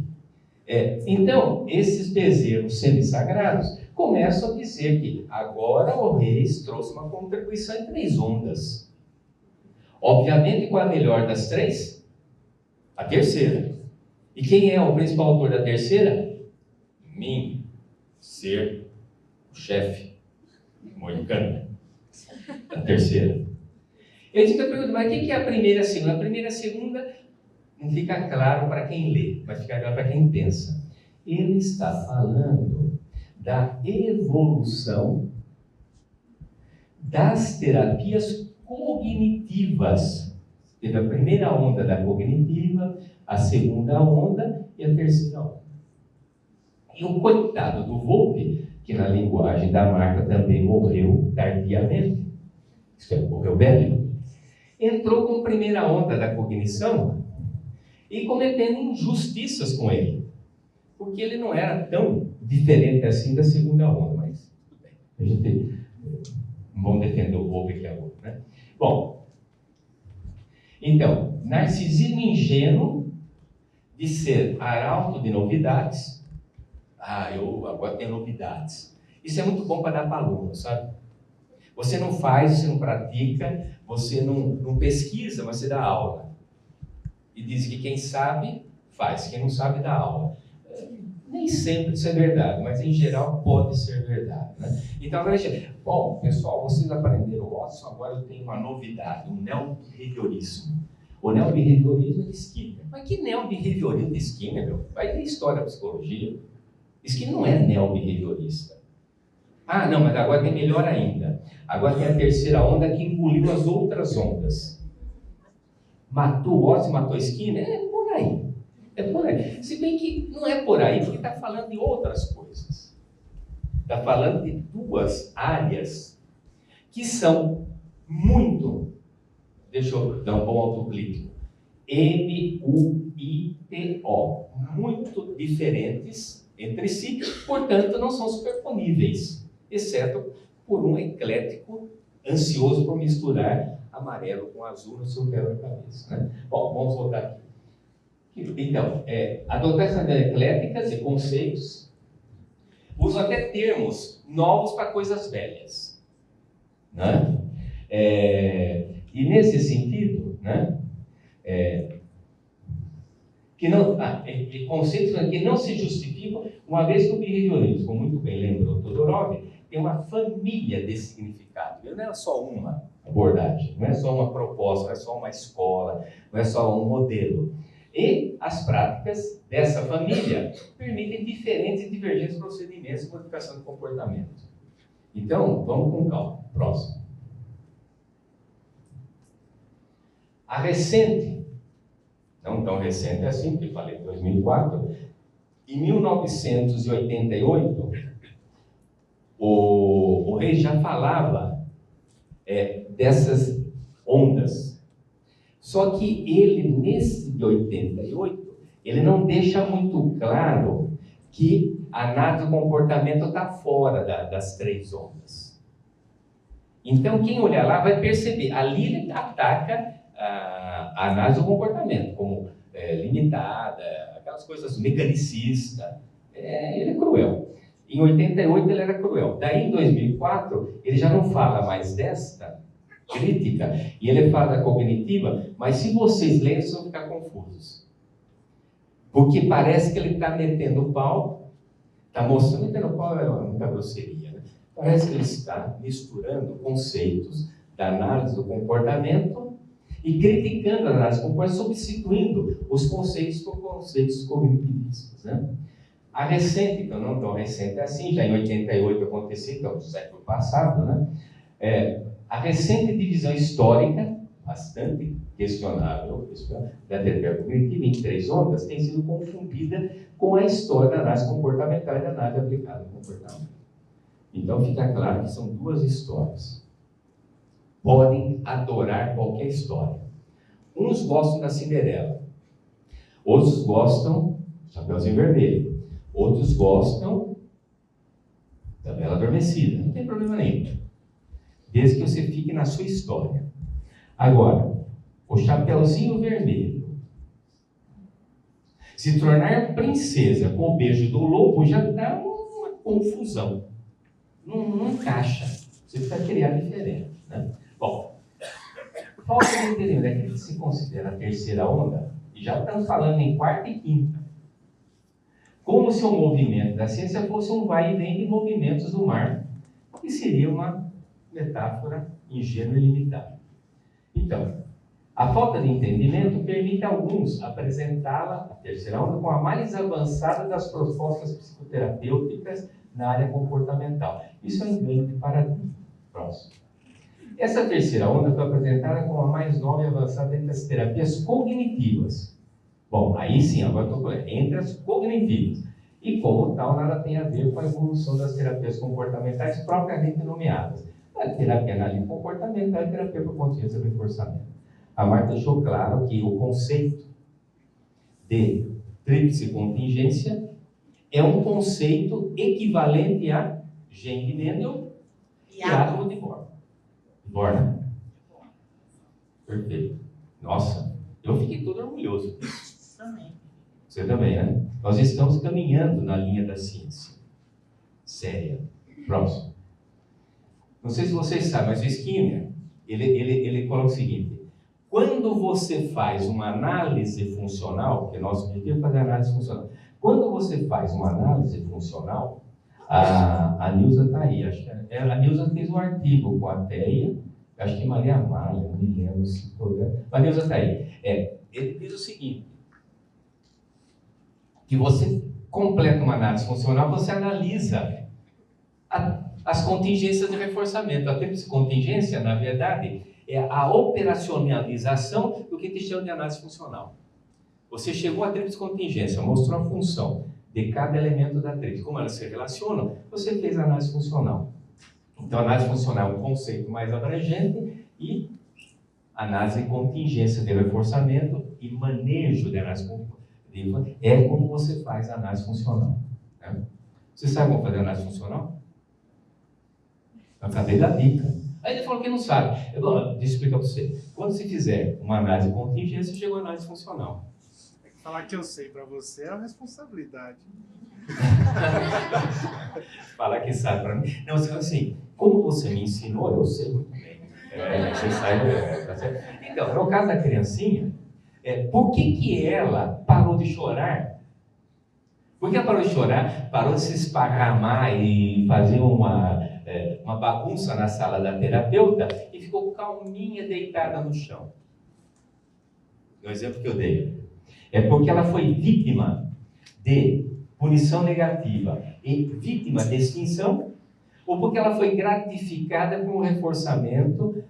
Então, esses bezerros semi-sagrados começam a dizer que agora o Reis trouxe uma contribuição em 3 ondas. Obviamente, qual é a melhor das 3? A terceira. E quem é o principal autor da terceira? Mim. Ser o chefe. Moicano. A terceira. Eu digo, mas o que é a primeira e a segunda? A primeira e a segunda não fica claro para quem lê, mas fica claro para quem pensa. Ele está falando da evolução das terapias cognitivas. Teve a primeira onda da cognitiva, a segunda onda e a terceira onda. E o coitado do Volpe, que na linguagem da Marta também morreu tardiamente, isto é, morreu velho, entrou com a primeira onda da cognição e cometendo injustiças com ele, porque ele não era tão diferente assim da segunda onda, mas tudo bem, a gente não vamos defender o Volpe que é outro, né? Bom, então, narcisismo ingênuo de ser arauto de novidades. Eu agora tenho novidades. Isso é muito bom para dar para aluno, sabe? Você não faz, você não pratica, você não pesquisa, mas você dá aula. E diz que quem sabe, faz. Quem não sabe, dá aula. Nem sempre isso é verdade, mas em geral pode ser verdade, né? Então, agora, bom, pessoal, vocês aprenderam o ócio, agora eu tenho uma novidade, um neobehaviorismo. O neobehaviorismo é de Skinner. Mas que neobehaviorismo de Skinner, meu? Vai ter história da psicologia. Skinner não é neobehaviorista. Não, mas agora tem melhor ainda. Agora tem a terceira onda que engoliu as outras ondas. Matou o ócio, matou Skinner? É por aí. É por aí. Se bem que não é por aí, porque está falando de outras coisas. Está falando de 2 áreas que são muito, deixa eu dar um bom autocrítico, MUITO, muito diferentes entre si, portanto não são superponíveis, exceto por um eclético ansioso por misturar amarelo com azul no seu quebra-cabeça, né? Bom, vamos voltar aqui. Então, adotar essas ecléticas e conceitos, uso até termos novos para coisas velhas, né? E nesse sentido, né? Conceitos que não se justificam, uma vez que o behaviorismo, como muito bem lembrou Todorov, tem uma família de significado. Não é só uma abordagem, não é só uma proposta, não é só uma escola, não é só um modelo. E as práticas dessa família permitem diferentes e divergentes procedimentos de modificação de comportamento. Então, vamos com calma. Próximo. A recente, não tão recente assim, porque falei em 2004, em 1988, o Rey já falava dessas ondas. Só que ele, nesse de 88, ele não deixa muito claro que a análise do comportamento está fora das três ondas. Então, quem olhar lá vai perceber, ali ele ataca a análise do comportamento, como limitada, aquelas coisas mecanicista. Ele é cruel. Em 88 ele era cruel. Daí, em 2004, ele já não fala mais desta crítica, e ele fala da cognitiva, mas se vocês lerem, vocês vão ficar confusos. Porque parece que ele está metendo o pau, está mostrando, metendo o pau é muita grosseria, né? Parece que ele está misturando conceitos da análise do comportamento e criticando a análise do comportamento, substituindo os conceitos por conceitos cognitivistas, né? A recente, então não tão recente assim, já em 88 aconteceu, então do século passado, né? A recente divisão histórica, bastante questionável, da terapia cognitiva em três ondas, tem sido confundida com a história da análise comportamental e da análise aplicada ao comportamento. Então fica claro que são duas histórias. Podem adorar qualquer história. Uns gostam da Cinderela, outros gostam do Chapeuzinho Vermelho, outros gostam da Bela Adormecida. Não tem problema nenhum, desde que você fique na sua história. Agora, o Chapeuzinho Vermelho se tornar princesa com o beijo do lobo já dá uma confusão. Não encaixa. Você precisa criar diferente, né? Bom, falta de entendimento é que se considera a terceira onda, e já estamos falando em quarta e quinta. Como se o movimento da ciência fosse um vai e vem de movimentos do mar, que seria uma metáfora ingênua e limitada. Então, a falta de entendimento permite a alguns apresentá-la, a terceira onda, com a mais avançada das propostas psicoterapêuticas na área comportamental. Isso é um engano de paradigma. Próximo. Essa terceira onda foi apresentada como a mais nova e avançada entre as terapias cognitivas. Bom, aí sim, agora estou falando, entre as cognitivas. E como tal, nada tem a ver com a evolução das terapias comportamentais propriamente nomeadas. A terapia analítica comportamental e a terapia por consciência e reforçamento. A Marta deixou claro que o conceito de tríplice contingência é um conceito equivalente a Jean de Mendel e Átomo de Born. Perfeito. Nossa, eu fiquei todo orgulhoso. Também. Você também, né? Nós estamos caminhando na linha da ciência. Séria. Próximo. Não sei se vocês sabem, mas o Skinner, ele coloca o seguinte: quando você faz uma análise funcional, porque nosso objetivo é fazer análise funcional, quando você faz uma análise funcional, a Nilza está aí, acho que a Nilza fez um artigo com a Teia, acho que Maria Amália, não me lembro se estou vendo, mas a Nilza está aí. Ele diz o seguinte, que você completa uma análise funcional, você analisa as contingências de reforçamento. A tríplice contingência, na verdade, é a operacionalização do que a gente chama de análise funcional. Você chegou à tríplice contingência, mostrou a função de cada elemento da tríplice, como elas se relacionam, você fez a análise funcional. Então, a análise funcional é um conceito mais abrangente e análise de contingência de reforçamento e manejo de análise é como você faz a análise funcional. Né? Você sabe como fazer análise funcional? Eu acabei da dica. Aí ele falou que não sabe. Deixa eu explicar para você. Quando você fizer uma análise contingente, você chegou à análise funcional. Falar que eu sei para você é uma responsabilidade. Falar que sabe para mim. Não, assim, como você me ensinou, eu sei muito bem. Você sabe, tá certo? Então, no caso da criancinha, por que ela parou de chorar? Por que ela parou de chorar? Parou de se esparramar e fazer uma bagunça na sala da terapeuta e ficou calminha, deitada no chão. No exemplo que eu dei. É porque ela foi vítima de punição negativa e vítima de extinção, ou porque ela foi gratificada com um reforçamento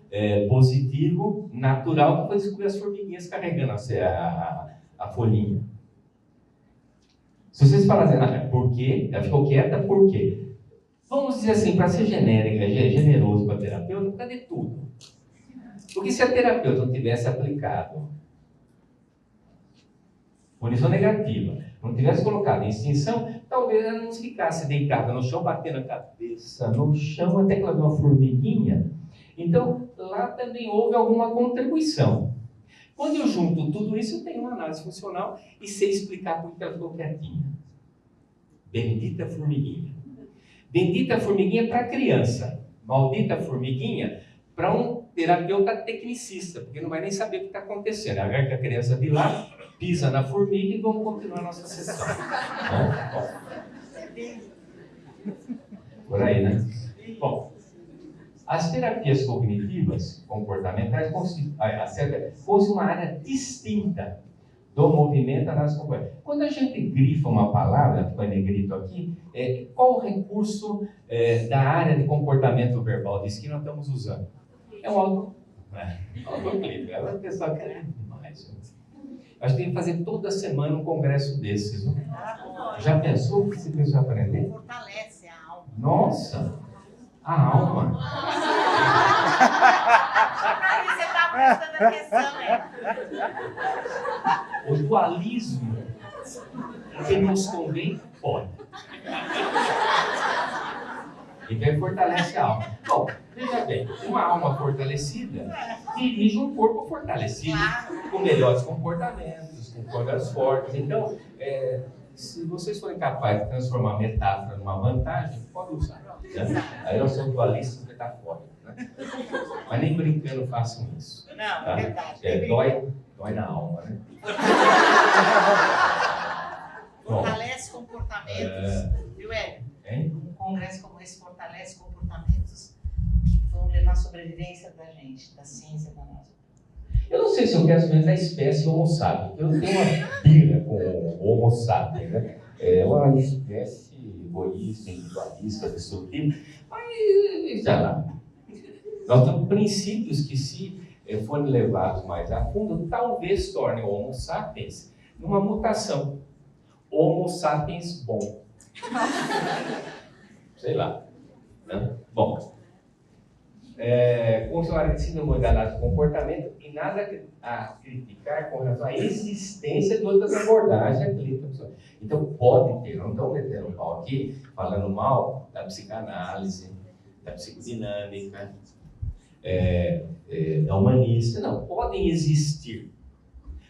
positivo, natural, que foi descobrir as formiguinhas carregando a folhinha. Se vocês falarem, por quê? Ela ficou quieta, por quê? Vamos dizer assim, para ser genérica, generoso com a terapeuta, cadê tudo? Porque se a terapeuta não tivesse aplicado punição negativa, não tivesse colocado em extinção, talvez ela não ficasse deitada no chão, batendo a cabeça no chão, até que ela viu uma formiguinha. Então, lá também houve alguma contribuição. Quando eu junto tudo isso, eu tenho uma análise funcional e sei explicar por que ela ficou quietinha. Bendita formiguinha. Bendita formiguinha para a criança. Maldita formiguinha para um terapeuta tecnicista, porque não vai nem saber o que está acontecendo. Arranca a criança de lá, pisa na formiga e vamos continuar a nossa sessão. Por aí, né? Bom, as terapias cognitivas comportamentais fosse uma área distinta do movimento análise comportamental. Quando a gente grifa uma palavra, ficou em negrito aqui, qual o recurso da área de comportamento verbal disso que nós estamos usando? É um autoclipe. O pessoal quer demais, gente. Acho que tem que fazer toda semana um congresso desses, não? Já pensou o que você precisa aprender? Fortalece a alma. Nossa! A alma. Aí você está prestando atenção, O dualismo que nos convém, pode. Então fortalece a alma. Bom, veja bem, uma alma fortalecida dirige um corpo fortalecido, com melhores comportamentos, com cordas fortes. Então, se vocês forem capazes de transformar a metáfora numa vantagem, pode usar. Né? Aí eu sou dualista metafórico. Né? Mas nem brincando façam isso. Não, tá? é verdade. Dói na alma, né? Fortalece comportamentos, viu, Hélio? Um congresso como esse fortalece comportamentos que vão levar à sobrevivência da gente, da ciência da nossa. Eu não sei se eu quero saber da espécie Homo sapiens. Eu tenho uma pira com o Homo sapiens, né? É uma espécie egoísta, individualista, destrutiva. Mas, já lá. Nós temos princípios que, se forem levados mais a fundo, talvez tornem o Homo sapiens numa mutação. Homo sapiens bom. Sei lá. Né? Bom. Com área de síndrome de análise do comportamento e nada a criticar com relação à existência de outras abordagens clínicas. Então, pode ter, não estão metendo um pau aqui, falando mal da psicanálise, da psicodinâmica, da humanista. Não, podem existir.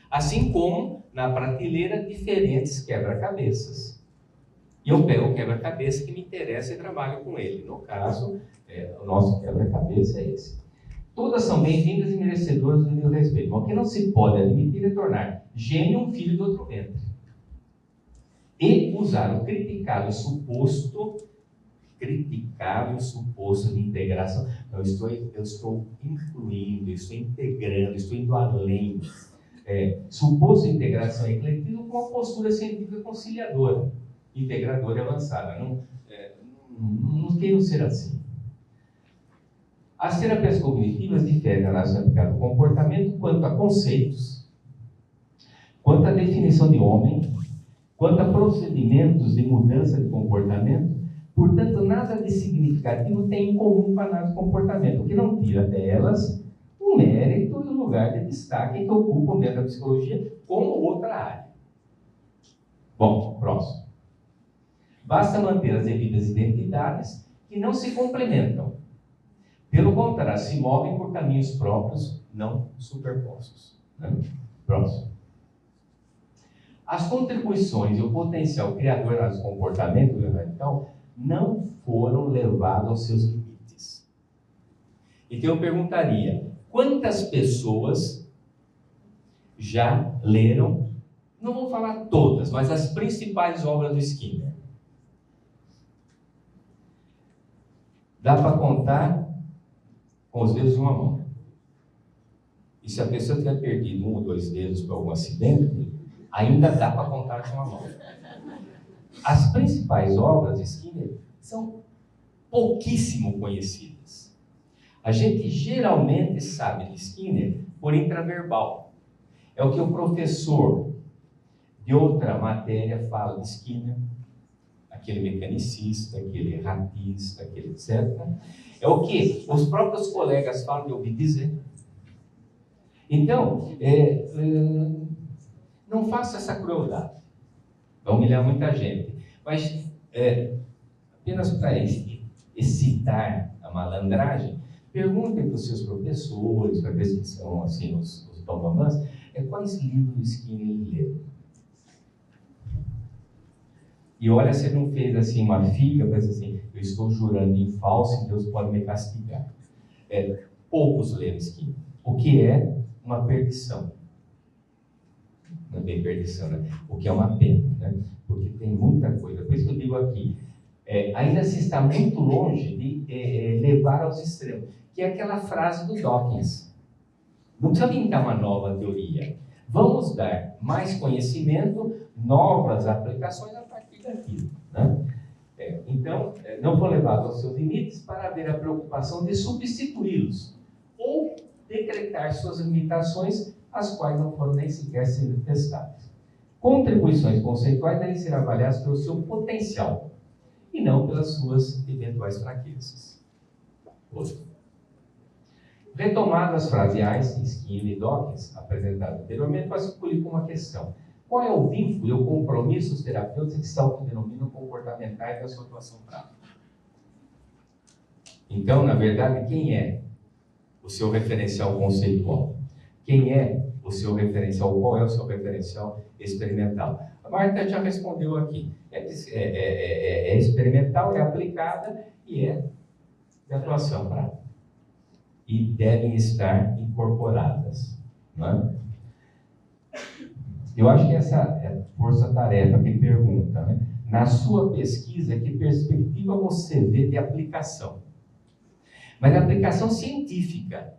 Assim como, na prateleira, diferentes quebra-cabeças. E eu pego o quebra-cabeça que me interessa e trabalho com ele. No caso, o nosso quebra-cabeça é esse. Todas são bem-vindas e merecedoras do meu respeito. Mas o que não se pode admitir é tornar gênio um filho do outro ventre. E usar o criticável suposto de integração. Eu estou incluindo, estou integrando, estou indo além. Suposto de integração e ecletismo com uma postura científica conciliadora, integradora e avançada. Não quero ser assim. As terapias cognitivas diferem na análise aplicada ao comportamento quanto a conceitos, quanto à definição de homem, quanto a procedimentos de mudança de comportamento. Portanto, nada de significativo tem em comum com a análise do comportamento, o que não tira delas o mérito e o lugar de destaque que ocupam dentro da psicologia como outra área. Bom, próximo. Basta manter as devidas identidades que não se complementam. Pelo contrário, se movem por caminhos próprios, não superpostos. Né? Próximo. As contribuições e o potencial criador do comportamento radical não foram levados aos seus limites. Então eu perguntaria, quantas pessoas já leram, não vou falar todas, mas as principais obras do Skinner? Dá para contar com os dedos de uma mão. E se a pessoa tiver perdido 1 ou 2 dedos por algum acidente, ainda dá para contar com uma mão. As principais obras de Skinner são pouquíssimo conhecidas. A gente geralmente sabe de Skinner por intraverbal. É o que o professor de outra matéria fala de Skinner, aquele mecanicista, aquele erratista, aquele etc. É o que os próprios colegas falam de ouvir dizer. Então, não faça essa crueldade. Vai humilhar muita gente. Mas, apenas para excitar a malandragem, perguntem para os seus professores, para ver se são assim, os bambamãs, quais livros do Skinner ele leu. E olha, você não fez assim uma figa, mas assim, eu estou jurando em falso e Deus pode me castigar. Poucos leram Skinner. O que é uma perdição. Não é bem perdição, né? O que é uma pena, né? Porque tem muita coisa. Por isso que eu digo aqui, ainda se está muito longe de levar aos extremos, que é aquela frase do Dawkins. Não precisa inventar uma nova teoria. Vamos dar mais conhecimento, novas aplicações a partir daquilo, né? Então, não foi levado aos seus limites para haver a preocupação de substituí-los ou decretar suas limitações, as quais não foram nem sequer sendo testadas. Contribuições conceituais devem ser avaliadas pelo seu potencial e não pelas suas eventuais fraquezas. Outro. Retomadas fraseais, Skinner e Dawkins, apresentadas anteriormente, para se concluir com uma questão. Qual é o vínculo e o compromisso dos terapeutas que se autodenominam comportamentais da sua atuação prática? Então, na verdade, quem é o seu referencial conceitual? Quem é o seu referencial? Qual é o seu referencial experimental? A Marta já respondeu aqui. É experimental, é aplicada e é de atuação prática. E devem estar incorporadas. Não é? Eu acho que essa é a força-tarefa que pergunta, né? Na sua pesquisa, que perspectiva você vê de aplicação? Mas aplicação científica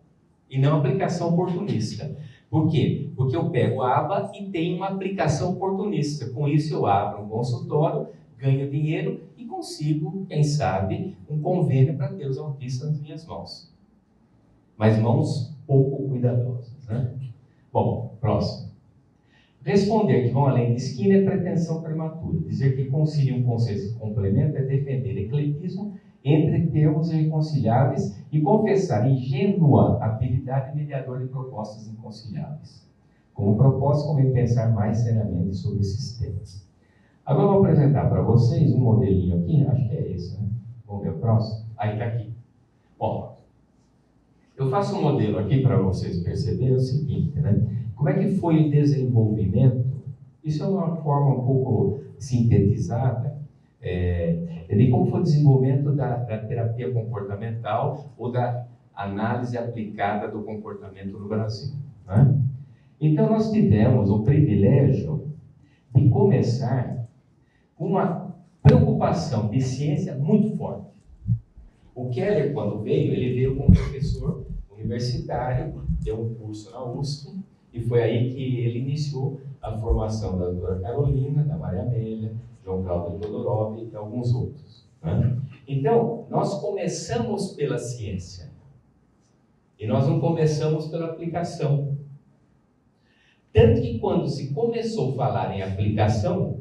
e não aplicação oportunista. Por quê? Porque eu pego a aba e tenho uma aplicação oportunista. Com isso eu abro um consultório, ganho dinheiro e consigo, quem sabe, um convênio para ter os autistas nas minhas mãos. Mas mãos pouco cuidadosas, né? Bom, próximo. Responder que vão além de Skinner é pretensão prematura. Dizer que conciliam um conceito complemento é defender ecletismo entre termos irreconciliáveis e confessar ingênua habilidade mediadora de propostas inconciliáveis. Como proposta, convém pensar mais seriamente sobre esses temas. Agora eu vou apresentar para vocês um modelinho aqui, acho que é esse, né? Vamos ver o próximo? Aí está aqui. Bom, eu faço um modelo aqui para vocês perceberem o seguinte, né? Como é que foi o desenvolvimento? Isso é uma forma um pouco sintetizada, de como foi o desenvolvimento da terapia comportamental ou da análise aplicada do comportamento no Brasil, né? Então, nós tivemos o privilégio de começar com uma preocupação de ciência muito forte. O Keller, quando veio, ele veio como professor universitário, deu um curso na USP, e foi aí que ele iniciou a formação da doutora Carolina, da Maria Amélia, João Cláudio Todorov e alguns outros, né? Então, nós começamos pela ciência. E nós não começamos pela aplicação. Tanto que quando se começou a falar em aplicação,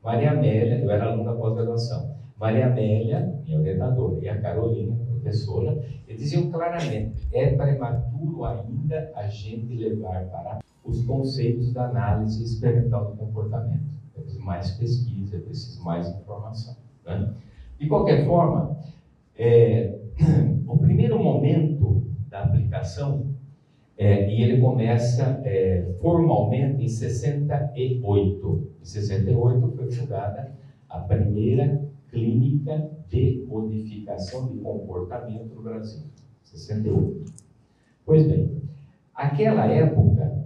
Maria Amélia, eu era aluno da pós-graduação, Maria Amélia, minha orientadora, e a Carolina, professora, eles diziam claramente, é prematuro ainda a gente levar para os conceitos da análise experimental do comportamento. É preciso mais pesquisa, é preciso mais informação. né? De qualquer forma, o primeiro momento da aplicação, e ele começa formalmente em 68. Em 68 foi fundada a primeira clínica de modificação de comportamento no Brasil. 68. Pois bem, naquela época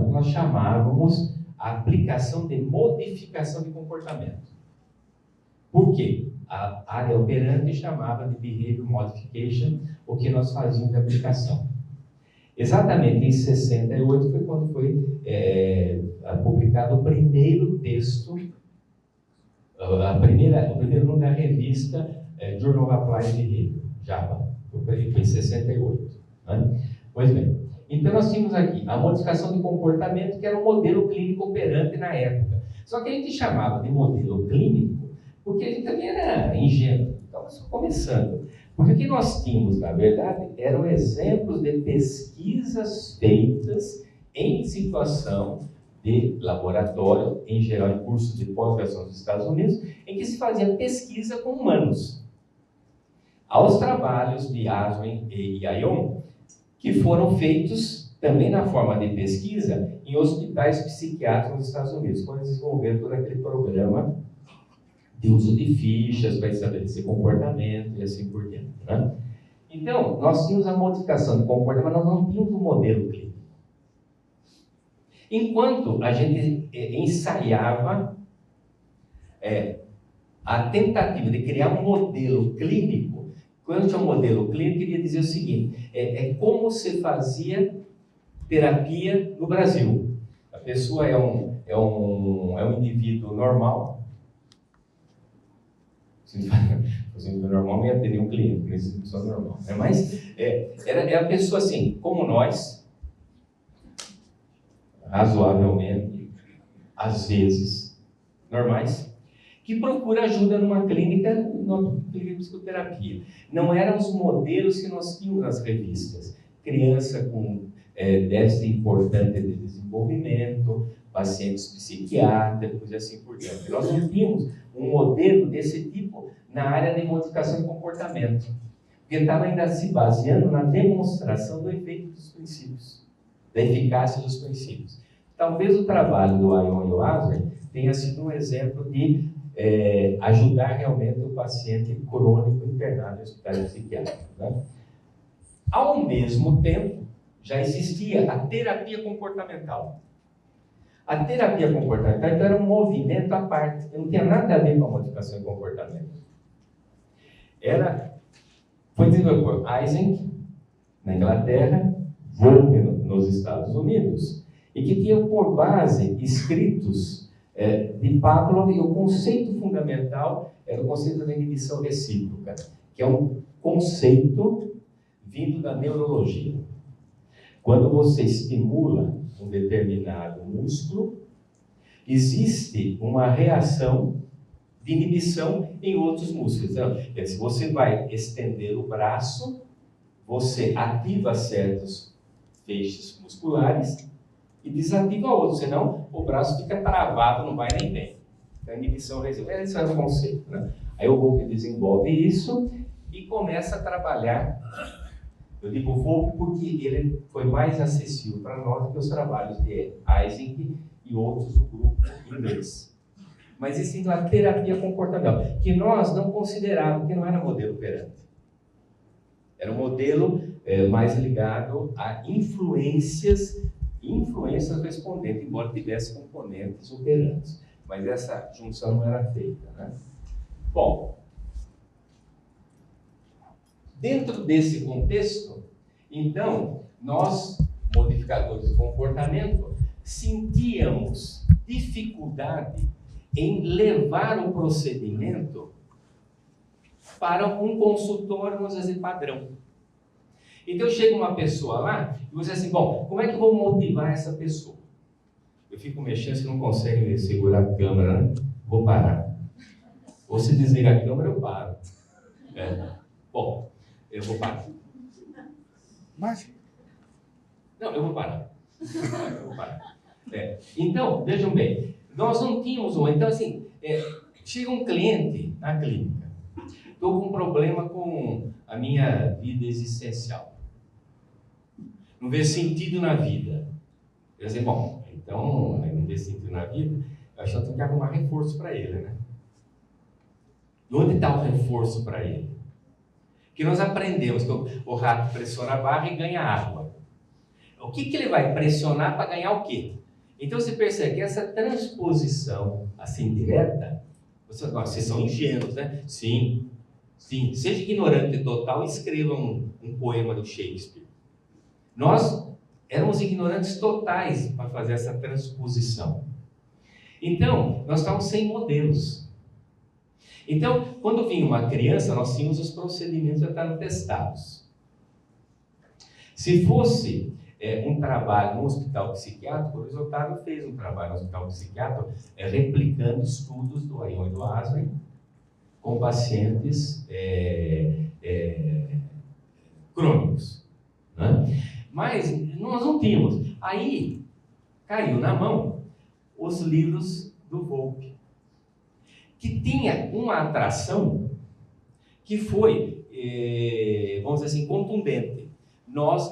nós chamávamos a aplicação de modificação de comportamento. Por quê? A área operante chamava de Behavior Modification o que nós fazíamos de aplicação. Exatamente em 68 foi quando foi publicado o primeiro texto, o primeiro número da revista Journal of Applied Behavior, JABA, foi em 68. Né? Pois bem, então nós tínhamos aqui a modificação de comportamento, que era um modelo clínico operante na época. Só que a gente chamava de modelo clínico porque a gente também era ingênuo, estava só começando. Porque o que nós tínhamos, na verdade, eram exemplos de pesquisas feitas em situação de laboratório, em geral em cursos de pós-graduação dos Estados Unidos, em que se fazia pesquisa com humanos. Aos trabalhos de Aswin e Ayon, que foram feitos também na forma de pesquisa em hospitais psiquiátricos nos Estados Unidos, quando desenvolveram todo aquele programa de uso de fichas para estabelecer comportamento e assim por diante. Né? Então, nós tínhamos a modificação de comportamento, mas nós não tínhamos um modelo clínico. Enquanto a gente ensaiava a tentativa de criar um modelo clínico, quando tinha um modelo clínico, queria dizer o seguinte, como se fazia terapia no Brasil. A pessoa é um indivíduo normal. Se fosse normal, não ia ter nenhum cliente, por isso é pessoa normal. Né? Mas era a pessoa assim, como nós, razoavelmente, às vezes, normais, que procura ajuda numa clínica de psicoterapia. Não eram os modelos que nós tínhamos nas revistas. Criança com déficit importante de desenvolvimento, pacientes psiquiátricos e assim por diante. Nós não tínhamos um modelo desse tipo na área de modificação de comportamento, porque estava ainda se baseando na demonstração do efeito dos princípios, da eficácia dos princípios. Talvez o trabalho do Ayon e o Aswin tenha sido um exemplo de ajudar realmente o paciente crônico internado em hospitais psiquiátricos. Né? Ao mesmo tempo, já existia a terapia comportamental. A terapia comportamental então, era um movimento à parte, não tinha nada a ver com a modificação de comportamento. Foi desenvolvido por Eysenck, na Inglaterra, Volpe, nos Estados Unidos, e que tinha por base escritos de Pavlov, e o conceito fundamental era o conceito da inibição recíproca, que é um conceito vindo da neurologia. Quando você estimula um determinado músculo, existe uma reação de inibição em outros músculos. Então, se você vai estender o braço, você ativa certos feixes musculares e desativa outros, senão o braço fica travado, não vai nem bem. Então, a inibição recíproca, esse é o conceito. Né? Aí o Volpe desenvolve isso e começa a trabalhar. Eu digo Volpe porque ele foi mais acessível para nós do que os trabalhos de Eysenck e outros do grupo inglês. Mas existe uma terapia comportamental, que nós não considerávamos, que não era modelo operante. Era um modelo mais ligado a influências respondentes, embora tivesse componentes operantes. Mas essa junção não era feita. Né? Bom, dentro desse contexto, então, nós, modificadores de comportamento, sentíamos dificuldade em levar o procedimento para um consultório, vamos dizer, padrão. Então, chega uma pessoa lá e você diz assim, bom, como é que eu vou motivar essa pessoa? Eu fico mexendo, você não consegue segurar a câmera, né? Vou parar. Ou se desliga a câmera, eu paro. Bom, eu vou parar. Mas... Não, eu vou parar. Então, vejam bem, nós não tínhamos uma... Então, assim, Chega um cliente na clínica, estou com um problema com a minha vida existencial, não vejo sentido na vida. Eu dizer, bom, então, não vejo sentido na vida, eu acho que eu tenho que arrumar reforço para ele, né? E onde está o reforço para ele? Que nós aprendemos que o rato pressiona a barra e ganha água. O que ele vai pressionar para ganhar o quê? Então você percebe que essa transposição assim direta, vocês são ingênuos, né? Sim, sim. Seja ignorante total e escreva um poema do Shakespeare. Nós éramos ignorantes totais para fazer essa transposição. Então, nós estávamos sem modelos. Então, quando vinha uma criança, nós tínhamos os procedimentos já estavam testados. Se fosse um trabalho no hospital psiquiátrico, o Luiz Otávio fez um trabalho no hospital psiquiátrico replicando estudos do Ayon e do Asley com pacientes crônicos. Né? Mas nós não tínhamos. Aí caiu na mão os livros do Volpe, que tinha uma atração que foi, vamos dizer assim, contundente. Nós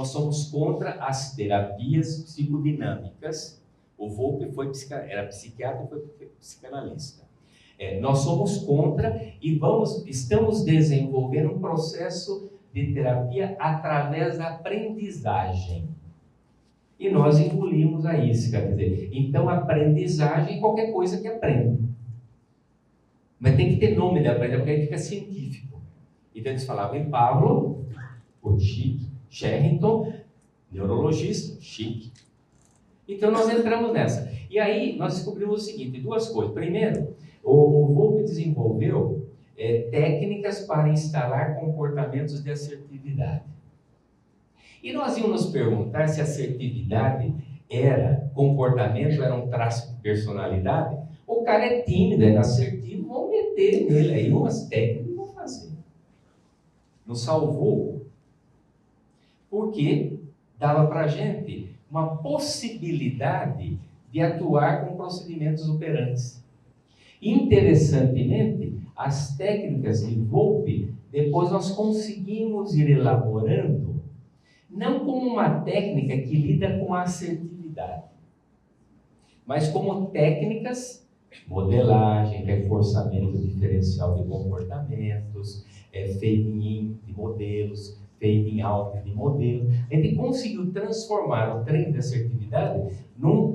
somos contra as terapias psicodinâmicas. O Volpe era psiquiatra e foi psicanalista. Nós somos contra e estamos desenvolvendo um processo de terapia através da aprendizagem. E nós engolimos a isca, quer dizer, então aprendizagem é qualquer coisa que aprenda. Mas tem que ter nome da aprendizagem, porque aí fica científico. Então eles falavam em Pavlov, o chique, Sherrington, neurologista, chique. Então nós entramos nessa. E aí nós descobrimos o seguinte, duas coisas. Primeiro, o Volpe desenvolveu técnicas para instalar comportamentos de assertividade. E nós íamos nos perguntar se assertividade era comportamento, era um traço de personalidade. O cara é tímido, é assertivo, vamos meter nele aí umas técnicas e vamos fazer. Nos salvou, porque dava para a gente uma possibilidade de atuar com procedimentos operantes. Interessantemente, as técnicas de Volpe, depois nós conseguimos ir elaborando, não como uma técnica que lida com a assertividade, mas como técnicas, modelagem, reforçamento diferencial de comportamentos, fading-in de modelos, fading-out de modelos. A gente conseguiu transformar o treino de assertividade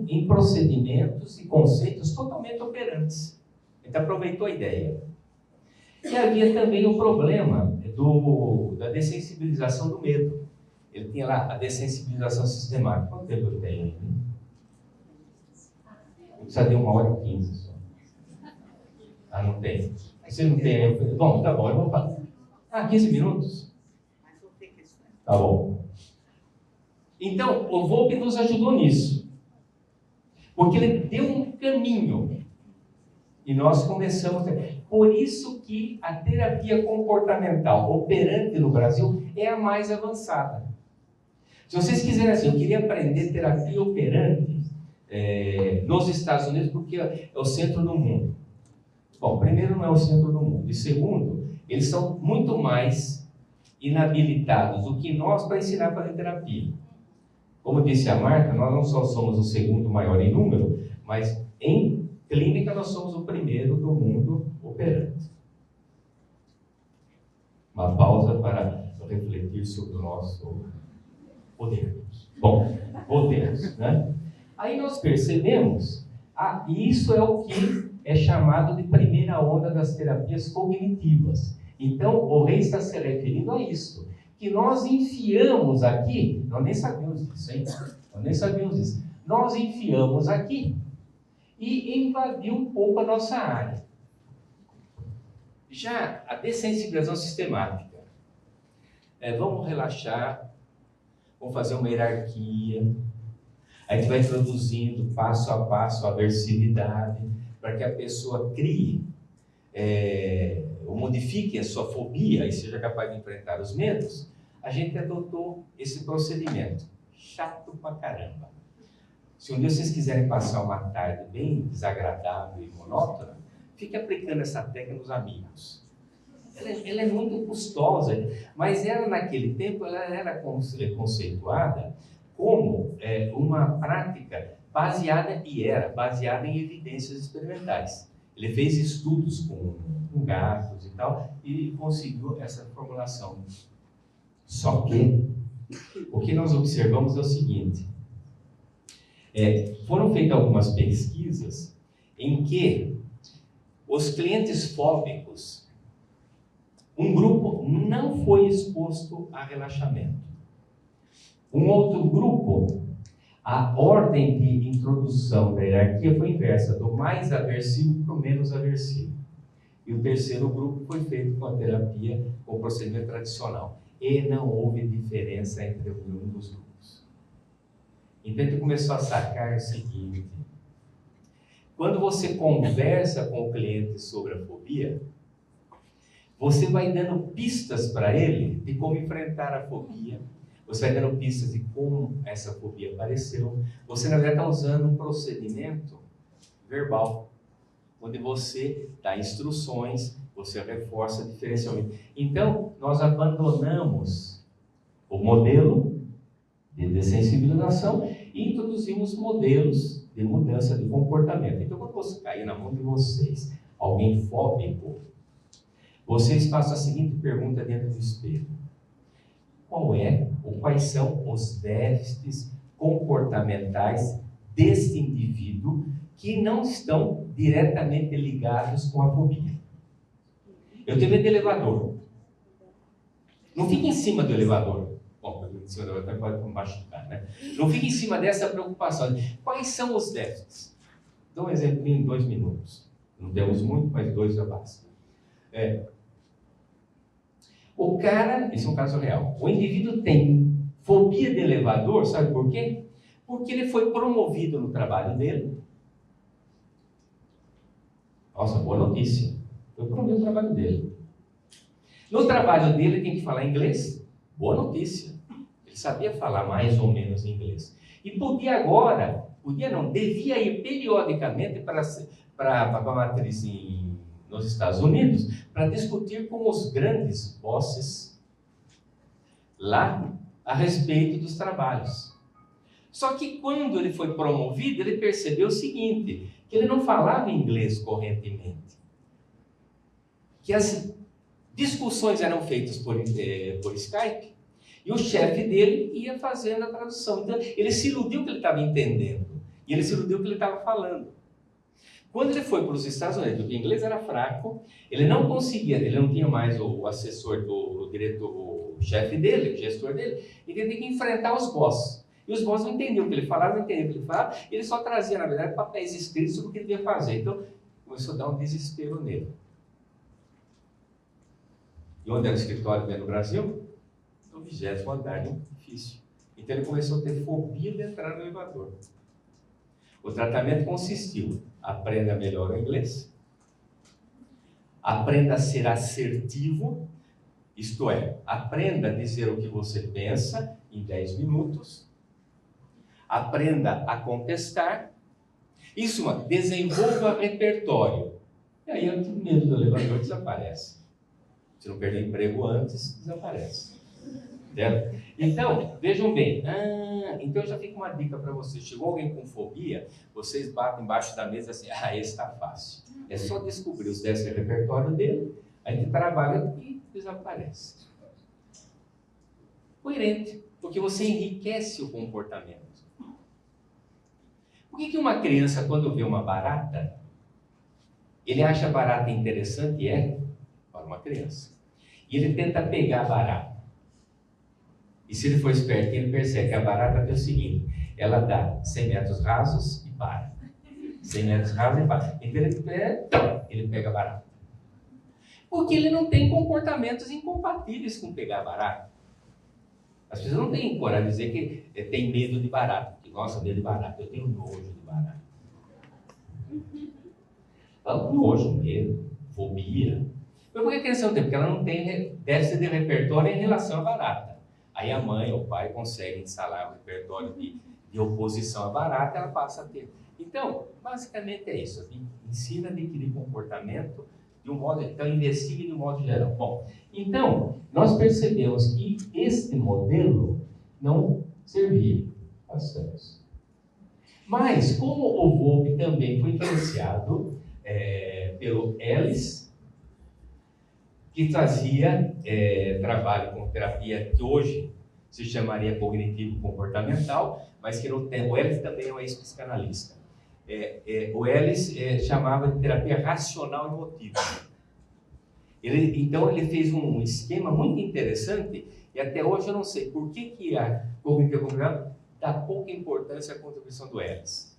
em procedimentos e conceitos totalmente operantes. A gente aproveitou a ideia. E havia também o problema da dessensibilização do medo. Ele tinha lá a dessensibilização sistemática. Quanto tempo eu tenho aí? Eu precisaria de 1h15 só. Ah, não tem. Você não tem? Bom, tá bom, eu vou falar. 15 minutos? Tá bom. Então, o Volpe nos ajudou nisso. Porque ele deu um caminho. E nós começamos... Por isso que a terapia comportamental operante no Brasil é a mais avançada. Se vocês quiserem assim, eu queria aprender terapia operante nos Estados Unidos, porque é o centro do mundo. Bom, primeiro não é o centro do mundo. E segundo, eles são muito mais inabilitados do que nós para ensinar a fazer terapia. Como disse a Marta, nós não só somos o segundo maior em número, mas em clínica nós somos o primeiro do mundo operante. Uma pausa para refletir sobre o nosso poder. Bom, poderes, né? Aí nós percebemos, isso é o que é chamado de primeira onda das terapias cognitivas. Então, o Rei está se referindo a isso, que nós enfiamos aqui, nós nem sabíamos disso, hein? Nós nem sabíamos disso. Nós enfiamos aqui e invadiu um pouco a nossa área. Já a dessensibilização sistemática. Vamos relaxar, vamos fazer uma hierarquia, a gente vai introduzindo passo a passo a aversividade, para que a pessoa crie, ou modifique a sua fobia e seja capaz de enfrentar os medos. A gente adotou esse procedimento. Chato pra caramba. Se um dia vocês quiserem passar uma tarde bem desagradável e monótona, fique aplicando essa técnica nos amigos. Ela é muito custosa, mas ela naquele tempo ela era conceituada como uma prática baseada em evidências experimentais. Ele fez estudos com gatos e tal, e conseguiu essa formulação. Só que o que nós observamos é o seguinte, foram feitas algumas pesquisas em que os clientes fóbicos, um grupo não foi exposto a relaxamento. Um outro grupo, a ordem de introdução da hierarquia foi inversa, do mais aversivo para o menos aversivo. E o terceiro grupo foi feito com a terapia, com o procedimento tradicional. E não houve diferença entre um dos grupos. Então ele começou a sacar o seguinte: quando você conversa com o cliente sobre a fobia, você vai dando pistas para ele de como enfrentar a fobia. Você vai dando pistas de como essa fobia apareceu. Você, na verdade, está usando um procedimento verbal, onde você dá instruções, você reforça diferencialmente. Então, nós abandonamos o modelo de dessensibilização e introduzimos modelos de mudança de comportamento. Então, quando você cair na mão de vocês, alguém fóbico, vocês façam a seguinte pergunta dentro do espelho: quais são os déficits comportamentais desse indivíduo que não estão diretamente ligados com a fobia? Eu tenho medo de elevador. Não fique em cima do elevador. Bom, em cima do elevador pode machucar, né? Não fique em cima dessa preocupação. Quais são os déficits? Dou um exemplo em 2 minutos. Não temos muito, mas 2 já basta. O cara, esse é um caso real, o indivíduo tem fobia de elevador, sabe por quê? Porque ele foi promovido no trabalho dele. Nossa, boa notícia. Foi promovido no trabalho dele. No trabalho dele ele tem que falar inglês. Boa notícia. Ele sabia falar mais ou menos inglês. E devia ir periodicamente para a matriz nos Estados Unidos para discutir com os grandes bosses lá a respeito dos trabalhos. Só que quando ele foi promovido, ele percebeu o seguinte, que ele não falava inglês correntemente. Que as discussões eram feitas por Skype e o chefe dele ia fazendo a tradução. Então, ele se iludiu que ele estava entendendo e ele se iludiu que ele estava falando. Quando ele foi para os Estados Unidos, o inglês era fraco, ele não conseguia, ele não tinha mais o assessor do diretor, o chefe dele, o gestor dele, e ele tinha que enfrentar os bosses. E os bosses não entendiam o que ele falava, não entendiam o que ele falava, ele só trazia, na verdade, papéis escritos sobre o que ele devia fazer. Então, começou a dar um desespero nele. E onde era o escritório dele no Brasil? No 20º andar de um edifício. Então, ele começou a ter fobia de entrar no elevador. O tratamento consistiu: aprenda melhor o inglês, aprenda a ser assertivo, isto é, aprenda a dizer o que você pensa em 10 minutos, aprenda a contestar, desenvolva repertório. E aí o medo do elevador desaparece. Se não perder emprego antes, desaparece. Certo? Então, vejam bem, então já fica uma dica para vocês. Chegou alguém com fobia, vocês batem embaixo da mesa assim, esse está fácil. É só descobrir os 10 repertório dele, a gente trabalha e desaparece. Coerente, porque você enriquece o comportamento. Por que uma criança, quando vê uma barata, ele acha a barata interessante? Para uma criança. E ele tenta pegar a barata. E se ele for esperto, ele percebe que a barata tem o seguinte: ela dá 100 metros rasos e para. 100 metros rasos e para. Então ele pega a barata. Porque ele não tem comportamentos incompatíveis com pegar a barata. As pessoas não têm coragem de dizer que tem medo de barata. Que, nossa, medo de barata, eu tenho nojo de barata. Nojo, medo, fobia. Mas por que a criança não tem? Porque ela não tem déficit de repertório em relação à barata. Aí a mãe ou o pai conseguem instalar um repertório de oposição à barata, ela passa a ter. Então, basicamente é isso. Ensina a adquirir comportamento de um modo, então investigue de um modo geral. Bom, então, nós percebemos que este modelo não servia a cegos. Mas, como o Volpe também foi influenciado pelo Ellis, que trazia trabalho com terapia que hoje se chamaria cognitivo-comportamental, mas que no tempo, o Ellis também é um ex-psicanalista. O Ellis chamava de terapia racional emotiva. Então ele fez um esquema muito interessante, e até hoje eu não sei por que a cognitivo-comportamental dá pouca importância à contribuição do Ellis.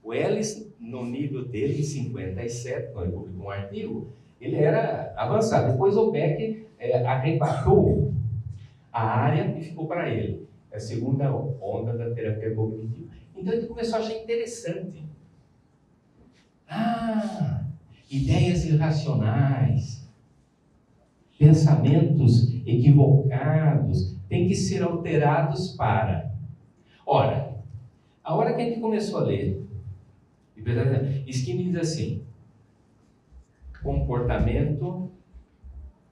O Ellis, no nível dele, em 57, quando ele publicou um artigo, ele era avançado. Depois o Beck arrebatou a área e ficou para ele. É a segunda onda da terapia cognitiva. Então ele começou a achar interessante. Ideias irracionais, pensamentos equivocados têm que ser alterados para... Ora, a hora que a gente começou a ler, Skinner diz assim: comportamento,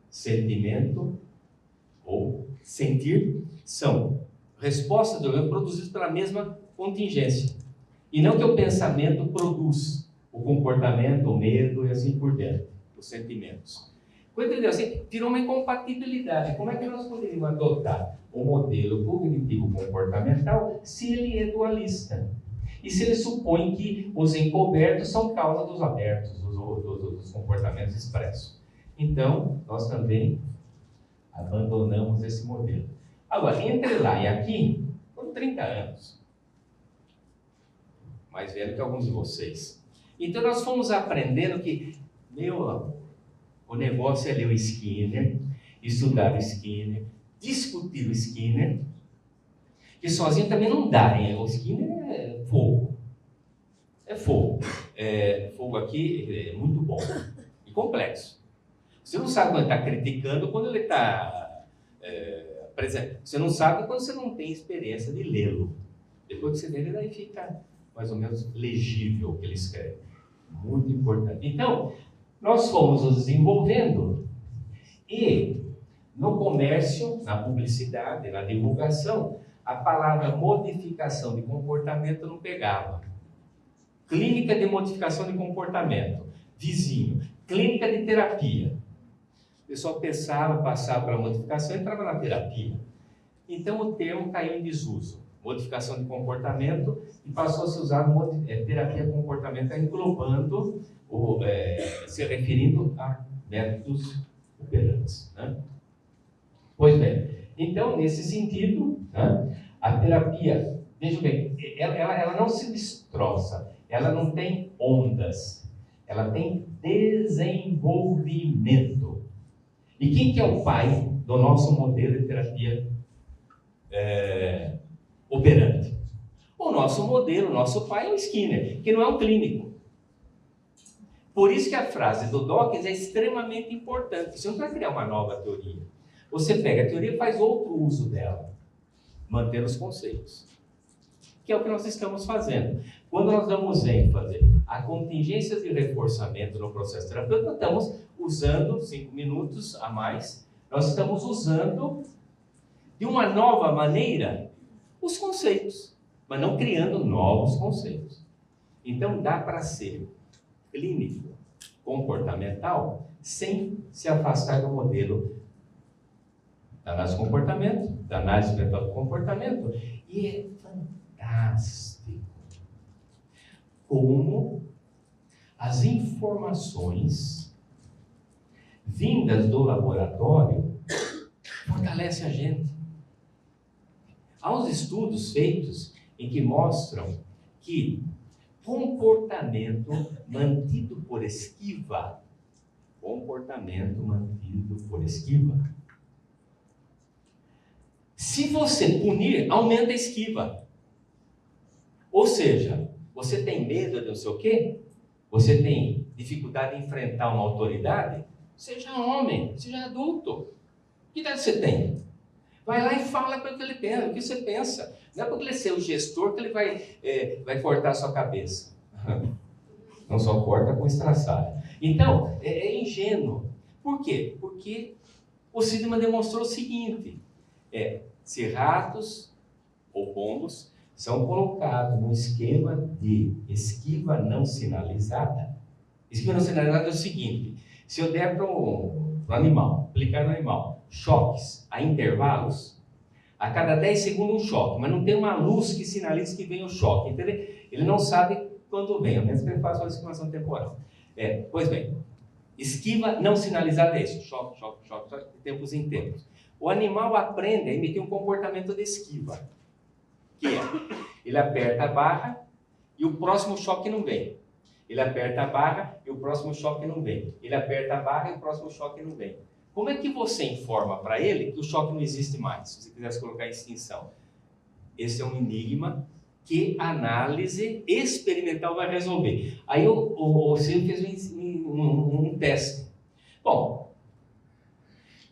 sentimento ou sentir são respostas do organismo produzidas pela mesma contingência. E não que o pensamento produz o comportamento, o medo e assim por diante, os sentimentos. Quando ele diz assim, virou uma incompatibilidade. Como é que nós poderíamos adotar o modelo cognitivo-comportamental se ele é dualista? E se ele supõe que os encobertos são causa dos abertos, dos comportamentos expressos? Então, nós também abandonamos esse modelo. Agora, entre lá e aqui, foram 30 anos. Mais velho que alguns de vocês. Então, nós fomos aprendendo que, meu amor, o negócio é ler o Skinner, estudar o Skinner, discutir o Skinner, que sozinho também não dá, hein? O Skinner é fogo. É fogo. Fogo aqui é muito bom e complexo. Você não sabe quando está criticando, quando ele está... você não sabe quando você não tem experiência de lê-lo. Depois que você lê ele, aí fica mais ou menos legível o que ele escreve. Muito importante. Então, nós fomos nos desenvolvendo e no comércio, na publicidade, na divulgação, a palavra modificação de comportamento não pegava. Clínica de modificação de comportamento, vizinho, clínica de terapia. O pessoal pensava, passava para a modificação e entrava na terapia. Então o termo caiu em desuso. Modificação de comportamento e passou a se usar terapia comportamental, englobando, se referindo a métodos operantes. Né? Pois bem, então nesse sentido, né, a terapia, veja bem, ela não se destroça, ela não tem ondas, ela tem desenvolvimento. E quem que é o pai do nosso modelo de terapia operante? O nosso modelo, o nosso pai é o Skinner, que não é um clínico. Por isso que a frase do Dawkins é extremamente importante. Você não vai criar uma nova teoria. Você pega a teoria e faz outro uso dela, mantendo os conceitos. Que é o que nós estamos fazendo. Quando nós damos ênfase a contingências de reforçamento no processo terapêutico, nós estamos usando 5 minutos a mais, nós estamos usando de uma nova maneira os conceitos, mas não criando novos conceitos. Então dá para ser clínico, comportamental, sem se afastar do modelo da análise do comportamento, da análise mental do comportamento. E é fantástico como as informações vindas do laboratório fortalecem a gente. Há uns estudos feitos em que mostram que comportamento mantido por esquiva, se você punir, aumenta a esquiva. Ou seja, você tem medo de não sei o quê? Você tem dificuldade em enfrentar uma autoridade? Seja homem, seja adulto. Que idade você tem? Vai lá e fala para o que ele pensa, o que você pensa. Não é porque ele ser o gestor que ele vai cortar a sua cabeça. Não só corta com estraçalha. Então, é ingênuo. Por quê? Porque o Sideman demonstrou o seguinte, se ratos ou pombos são colocados num esquema de esquiva não sinalizada. Esquiva não sinalizada é o seguinte, se eu der para o animal, aplicar no animal, choques a intervalos, a cada 10 segundos um choque, mas não tem uma luz que sinalize que vem o choque, entendeu? Ele não sabe quando vem, a menos que ele faça uma estimação temporal. Pois bem, esquiva não sinalizada é isso, choque, choque, choque, choque, de tempos em tempos. O animal aprende a emitir um comportamento de esquiva, que é, ele aperta a barra e o próximo choque não vem. Ele aperta a barra e o próximo choque não vem. Ele aperta a barra e o próximo choque não vem. Como é que você informa para ele que o choque não existe mais, se você quisesse colocar em extinção? Esse é um enigma que a análise experimental vai resolver. Aí o Silvio fez um teste. Bom,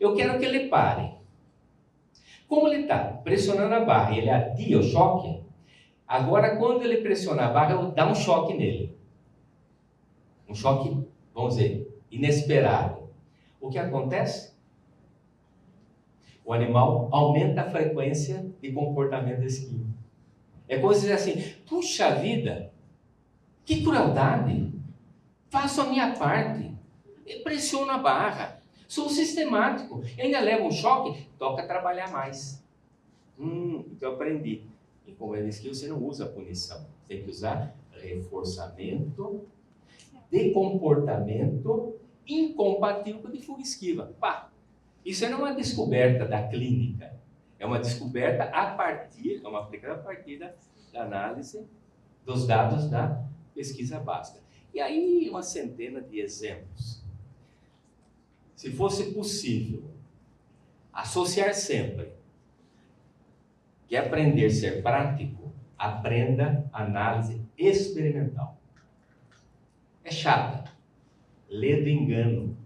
eu quero que ele pare. Como ele está pressionando a barra e ele adia o choque, agora quando ele pressiona a barra, eu dou um choque nele. Um choque, vamos dizer, inesperado. O que acontece? O animal aumenta a frequência de comportamento esquivo. É como se dizer assim, puxa vida, que crueldade, faço a minha parte, eu pressiono a barra, sou sistemático, ainda levo um choque, toca trabalhar mais. Então eu aprendi. Em comando esquivo você não usa punição, tem que usar reforçamento de comportamento incompatível com de fuga esquiva. Pá! Isso não é uma descoberta da clínica, é uma descoberta é uma aplicação a partir da análise dos dados da pesquisa básica. E aí uma centena de exemplos. Se fosse possível associar sempre que aprender a ser prático, aprenda análise experimental. É chata, lê do engano,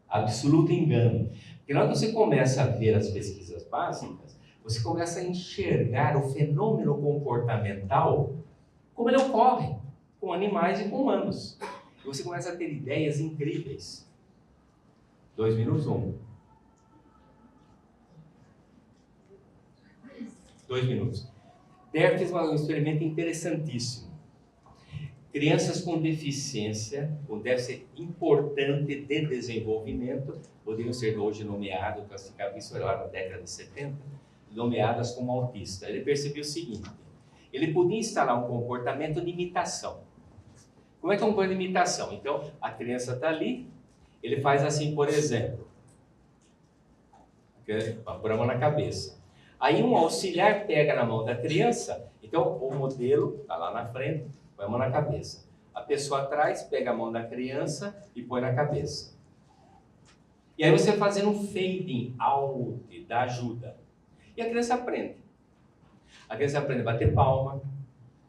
absoluto engano. Porque na hora que você começa a ver as pesquisas básicas, você começa a enxergar o fenômeno comportamental como ele ocorre com animais e com humanos. E você começa a ter ideias incríveis. 2 minutos, 2 minutos. Ter fez um experimento interessantíssimo. Crianças com deficiência, com déficit importante de desenvolvimento, poderiam ser hoje nomeadas, classificadas, isso era lá na década de 70, nomeadas como autista. Ele percebeu o seguinte, ele podia instalar um comportamento de imitação. Como é que é um comportamento de imitação? Então, a criança está ali, ele faz assim, por exemplo, põe a mão na cabeça. Aí um auxiliar pega na mão da criança, então o modelo está lá na frente, põe a mão na cabeça. A pessoa atrás pega a mão da criança e põe na cabeça. E aí você fazendo um fading out da ajuda. E a criança aprende. A criança aprende a bater palma,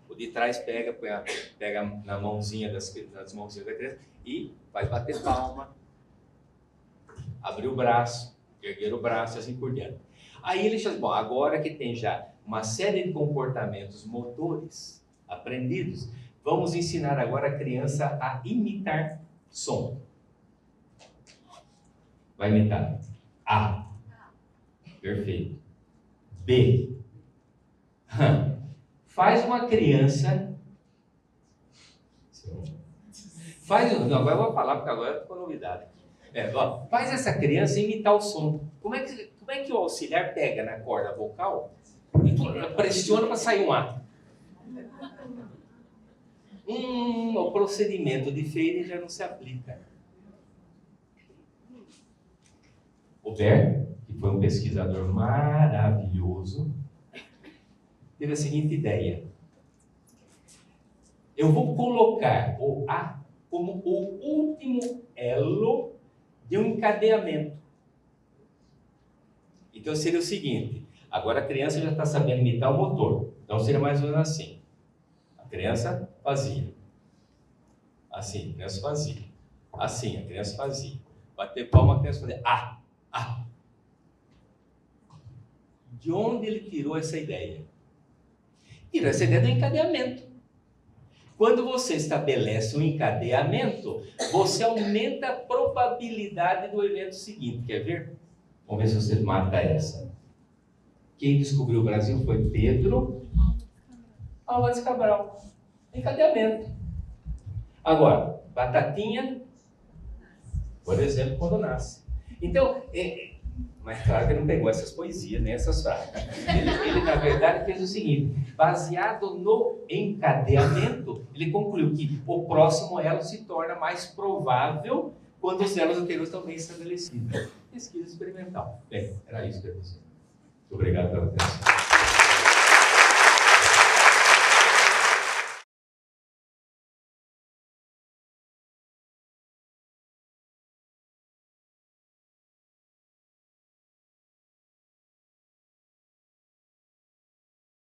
o de trás pega na mãozinha nas mãozinhas da criança e vai bater palma, abrir o braço, erguer o braço e assim por diante. Aí ele diz, bom, agora que tem já uma série de comportamentos motores aprendidos, vamos ensinar agora a criança a imitar som. Vai imitar A. Perfeito. B. Faz uma criança... Não, agora eu vou falar, porque agora ficou novidade. Faz essa criança imitar o som. Como é que o auxiliar pega na corda vocal e pressiona para sair um A? O procedimento de fading já não se aplica. O Ber, que foi um pesquisador maravilhoso, teve a seguinte ideia. Eu vou colocar o A como o último elo de um encadeamento. Então seria o seguinte, agora a criança já está sabendo imitar o motor, então seria mais ou menos assim. A criança fazia, assim, a criança fazia, assim, a criança fazia, bater palma, a criança fazia, De onde ele tirou essa ideia? Tirou essa ideia do encadeamento. Quando você estabelece um encadeamento, você aumenta a probabilidade do evento seguinte. Quer ver? Vamos ver se você mata essa. Quem descobriu o Brasil foi Pedro Álvares Cabral. Encadeamento. Agora, Batatinha, por exemplo, quando nasce. Então, mas claro que ele não pegou essas poesias, nem essas frases. Ele, na verdade, fez o seguinte: baseado no encadeamento, ele concluiu que o próximo elo se torna mais provável quando os elos anteriores estão bem estabelecidos. Pesquisa experimental. Bem, era isso que eu ia dizer. Muito obrigado pela atenção.